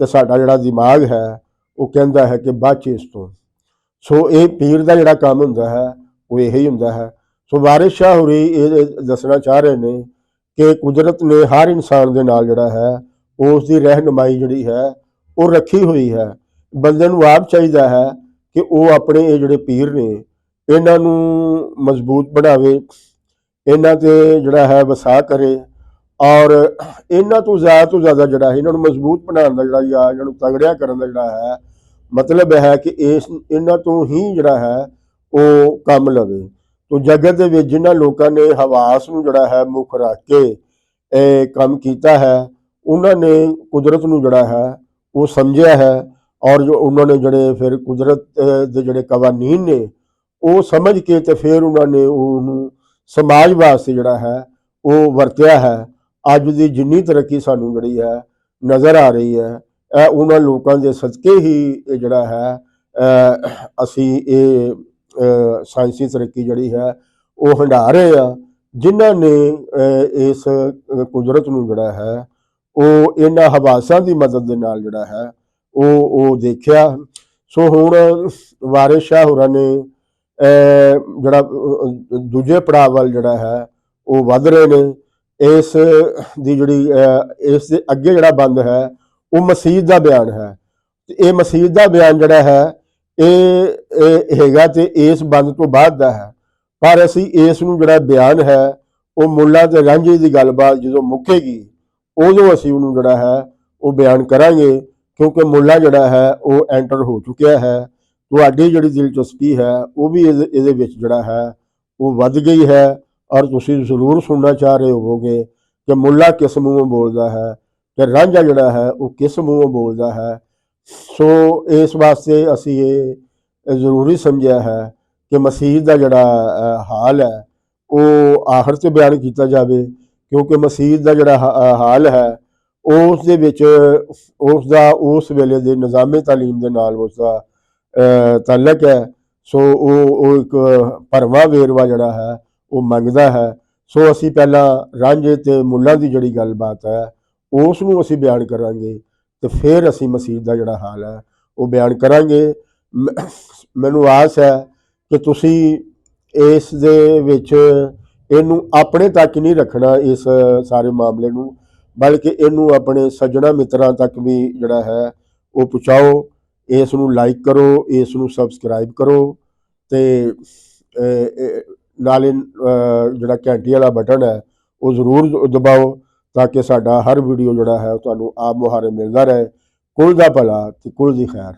ਤੇ ਸਾਡਾ ਜਿਹੜਾ ਦਿਮਾਗ ਹੈ ਉਹ ਕਹਿੰਦਾ ਹੈ ਕਿ ਬਚ ਇਸ ਤੋਂ। ਸੋ ਇਹ ਪੀਰ ਦਾ ਜਿਹੜਾ ਕੰਮ ਹੁੰਦਾ ਹੈ ਉਹ ਇਹੀ ਹੁੰਦਾ ਹੈ। ਸੋ ਵਾਰਿਸ ਸ਼ਾਹ ਹੋਰੀ ਇਹ ਦੱਸਣਾ ਚਾਹ ਰਹੇ ਨੇ ਕਿ ਕੁਦਰਤ ਨੇ ਹਰ ਇਨਸਾਨ ਦੇ ਨਾਲ ਜਿਹੜਾ ਹੈ ਉਸ ਦੀ ਰਹਿਨੁਮਾਈ ਜਿਹੜੀ ਹੈ ਉਹ ਰੱਖੀ ਹੋਈ ਹੈ। ਬੰਦੇ ਨੂੰ ਆਪ ਚਾਹੀਦਾ ਹੈ ਕਿ ਉਹ ਆਪਣੇ ਇਹ ਜਿਹੜੇ ਪੀਰ ਨੇ ਇਹਨਾਂ ਨੂੰ ਮਜ਼ਬੂਤ ਬਣਾਵੇ, ਇਹਨਾਂ ਤੇ ਜਿਹੜਾ ਹੈ ਵਸਾ ਕਰੇ, ਔਰ ਇਹਨਾਂ ਤੋਂ ਜ਼ਿਆਦਾ ਜਿਹੜਾ ਇਹਨਾਂ ਨੂੰ ਮਜ਼ਬੂਤ ਬਣਾਉਣ ਦਾ ਜਿਹੜਾ ਜਾਂ ਇਹਨਾਂ ਨੂੰ ਤਗੜਿਆ ਕਰਨ ਦਾ ਜਿਹੜਾ ਹੈ ਮਤਲਬ ਹੈ ਕਿ ਇਹਨਾਂ ਤੋਂ ਹੀ ਜਿਹੜਾ ਹੈ ਉਹ ਕੰਮ ਲਵੇ। ਤੋ ਜਗਤ ਦੇ ਵਿੱਚ ਜਿਨ੍ਹਾਂ ਲੋਕਾਂ ਨੇ ਹਵਾਸ ਨੂੰ ਜਿਹੜਾ ਹੈ ਮੁੱਖ ਰੱਖ ਕੇ ਇਹ ਕੰਮ ਕੀਤਾ ਹੈ, ਉਹਨਾਂ ਨੇ ਕੁਦਰਤ ਨੂੰ ਜਿਹੜਾ ਹੈ ਉਹ ਸਮਝਿਆ ਹੈ, ਔਰ ਜੋ ਉਹਨਾਂ ਨੇ ਜਿਹੜੇ ਫਿਰ ਕੁਦਰਤ ਦੇ ਜਿਹੜੇ ਕਵਾਨੀਨ ਨੇ ਉਹ ਸਮਝ ਕੇ ਤੇ ਫਿਰ ਉਹਨਾਂ ਨੇ ਉਹਨੂੰ ਸਮਾਜ ਵਾਸਤੇ ਜਿਹੜਾ ਹੈ ਉਹ ਵਰਤਿਆ ਹੈ। ਅੱਜ ਦੀ ਜਿੰਨੀ ਤਰੱਕੀ ਸਾਨੂੰ ਜਿਹੜੀ ਹੈ ਨਜ਼ਰ ਆ ਰਹੀ ਹੈ ਇਹ ਉਹਨਾਂ ਲੋਕਾਂ ਦੇ ਸਦਕੇ ਹੀ ਇਹ ਜਿਹੜਾ ਹੈ ਅਸੀਂ ਇਹ ਸਾਇੰਸੀ ਤਰੱਕੀ ਜਿਹੜੀ ਹੈ ਉਹ ਹੰਢਾ ਰਹੇ ਆ, ਜਿਨ੍ਹਾਂ ਨੇ ਇਸ ਕੁਦਰਤ ਨੂੰ ਜਿਹੜਾ ਹੈ ਉਹ ਇਹਨਾਂ ਹਵਾਸਾਂ ਦੀ ਮਦਦ ਦੇ ਨਾਲ ਜਿਹੜਾ ਹੈ ਉਹ ਦੇਖਿਆ। ਸੋ ਹੁਣ ਵਾਰਿਸ ਸ਼ਾਹ ਹੋਰਾਂ ਨੇ ਜਿਹੜਾ ਦੂਜੇ ਪੜਾਅ ਵੱਲ ਜਿਹੜਾ ਹੈ ਉਹ ਵੱਧ ਰਹੇ ਨੇ। ਇਸ ਦੀ ਜਿਹੜੀ ਇਸ ਦੇ ਅੱਗੇ ਜਿਹੜਾ ਬੰਦ ਹੈ ਉਹ ਮਸੀਤ ਦਾ ਬਿਆਨ ਹੈ, ਤੇ ਇਹ ਮਸੀਤ ਦਾ ਬਿਆਨ ਜਿਹੜਾ ਹੈ ਇਹ ਹੈਗਾ ਤੇ ਇਸ ਬੰਦ ਤੋਂ ਬਾਅਦ ਦਾ ਹੈ। ਪਰ ਅਸੀਂ ਇਸ ਨੂੰ ਜਿਹੜਾ ਬਿਆਨ ਹੈ ਉਹ ਮੁੱਲਾ ਤੇ ਰਾਂਝੇ ਦੀ ਗੱਲਬਾਤ ਜਦੋਂ ਮੁੱਕੇਗੀ ਉਦੋਂ ਅਸੀਂ ਉਹਨੂੰ ਜਿਹੜਾ ਹੈ ਉਹ ਬਿਆਨ ਕਰਾਂਗੇ, ਕਿਉਂਕਿ ਮੁੱਲਾ ਜਿਹੜਾ ਹੈ ਉਹ ਐਂਟਰ ਹੋ ਚੁੱਕਿਆ ਹੈ। ਤੁਹਾਡੀ ਜਿਹੜੀ ਦਿਲਚਸਪੀ ਹੈ ਉਹ ਵੀ ਇਹਦੇ ਵਿੱਚ ਜਿਹੜਾ ਹੈ ਉਹ ਵੱਧ ਗਈ ਹੈ, ਔਰ ਤੁਸੀਂ ਜ਼ਰੂਰ ਸੁਣਨਾ ਚਾਹ ਰਹੇ ਹੋਵੋਗੇ ਕਿ ਮੁੱਲਾ ਕਿਸ ਮੂੰਹੋਂ ਬੋਲਦਾ ਹੈ ਤੇ ਰਾਂਝਾ ਜਿਹੜਾ ਹੈ ਉਹ ਕਿਸ ਮੂੰਹੋਂ ਬੋਲਦਾ ਹੈ। ਸੋ ਇਸ ਵਾਸਤੇ ਅਸੀਂ ਇਹ ਜ਼ਰੂਰੀ ਸਮਝਿਆ ਹੈ ਕਿ ਮਸੀਹ ਦਾ ਜਿਹੜਾ ਹਾਲ ਹੈ ਉਹ ਆਖਰ 'ਚ ਬਿਆਨ ਕੀਤਾ ਜਾਵੇ, ਕਿਉਂਕਿ ਮਸੀਹ ਦਾ ਜਿਹੜਾ ਹਾਲ ਹੈ ਉਸ ਦੇ ਵਿੱਚ ਉਸ ਦਾ ਉਸ ਵੇਲੇ ਦੇ ਨਿਜ਼ਾਮੇ ਤਾਲੀਮ ਦੇ ਨਾਲ ਉਸ ਦਾ ਤਾਲੁਕ ਹੈ। ਸੋ ਉਹ ਇੱਕ ਭਰਵਾਂ ਵੇਰਵਾ ਜਿਹੜਾ ਹੈ ਉਹ ਮੰਗਦਾ ਹੈ। ਸੋ ਅਸੀਂ ਪਹਿਲਾਂ ਰਾਂਝੇ ਤੇ ਮੁੱਲਾਂ ਦੀ ਜਿਹੜੀ ਗੱਲਬਾਤ ਹੈ ਉਸ ਨੂੰ ਅਸੀਂ ਬਿਆਨ ਕਰਾਂਗੇ ਤੇ ਫਿਰ ਅਸੀਂ ਮਸੀਹ ਦਾ ਜਿਹੜਾ ਹਾਲ ਹੈ ਉਹ ਬਿਆਨ ਕਰਾਂਗੇ। ਮੈਨੂੰ ਆਸ ਹੈ ਕਿ ਤੁਸੀਂ ਇਸ ਦੇ ਵਿੱਚ ਇਹਨੂੰ ਆਪਣੇ ਤੱਕ ਨਹੀਂ ਰੱਖਣਾ, ਇਸ ਸਾਰੇ ਮਾਮਲੇ ਨੂੰ, ਬਲਕਿ ਇਹਨੂੰ ਆਪਣੇ ਸੱਜਣਾ ਮਿੱਤਰਾਂ ਤੱਕ ਵੀ ਜਿਹੜਾ ਹੈ ਉਹ ਪਹੁੰਚਾਓ। ਇਸ ਨੂੰ ਲਾਈਕ ਕਰੋ, ਇਸ ਨੂੰ ਸਬਸਕ੍ਰਾਈਬ ਕਰੋ, ਤੇ ਨਾਲੇ ਜਿਹੜਾ ਘੰਟੀ ਵਾਲਾ ਬਟਨ ਹੈ ਉਹ ਜ਼ਰੂਰ ਦਬਾਓ ਤਾਂ ਕਿ ਸਾਡਾ ਹਰ ਵੀਡੀਓ ਜਿਹੜਾ ਹੈ ਤੁਹਾਨੂੰ ਆਪ ਮੁਹਾਰੇ ਮਿਲਦਾ ਰਹੇ। ਕੁਲ ਦਾ ਭਲਾ ਤੇ ਕੁਲ ਦੀ ਖੈਰ।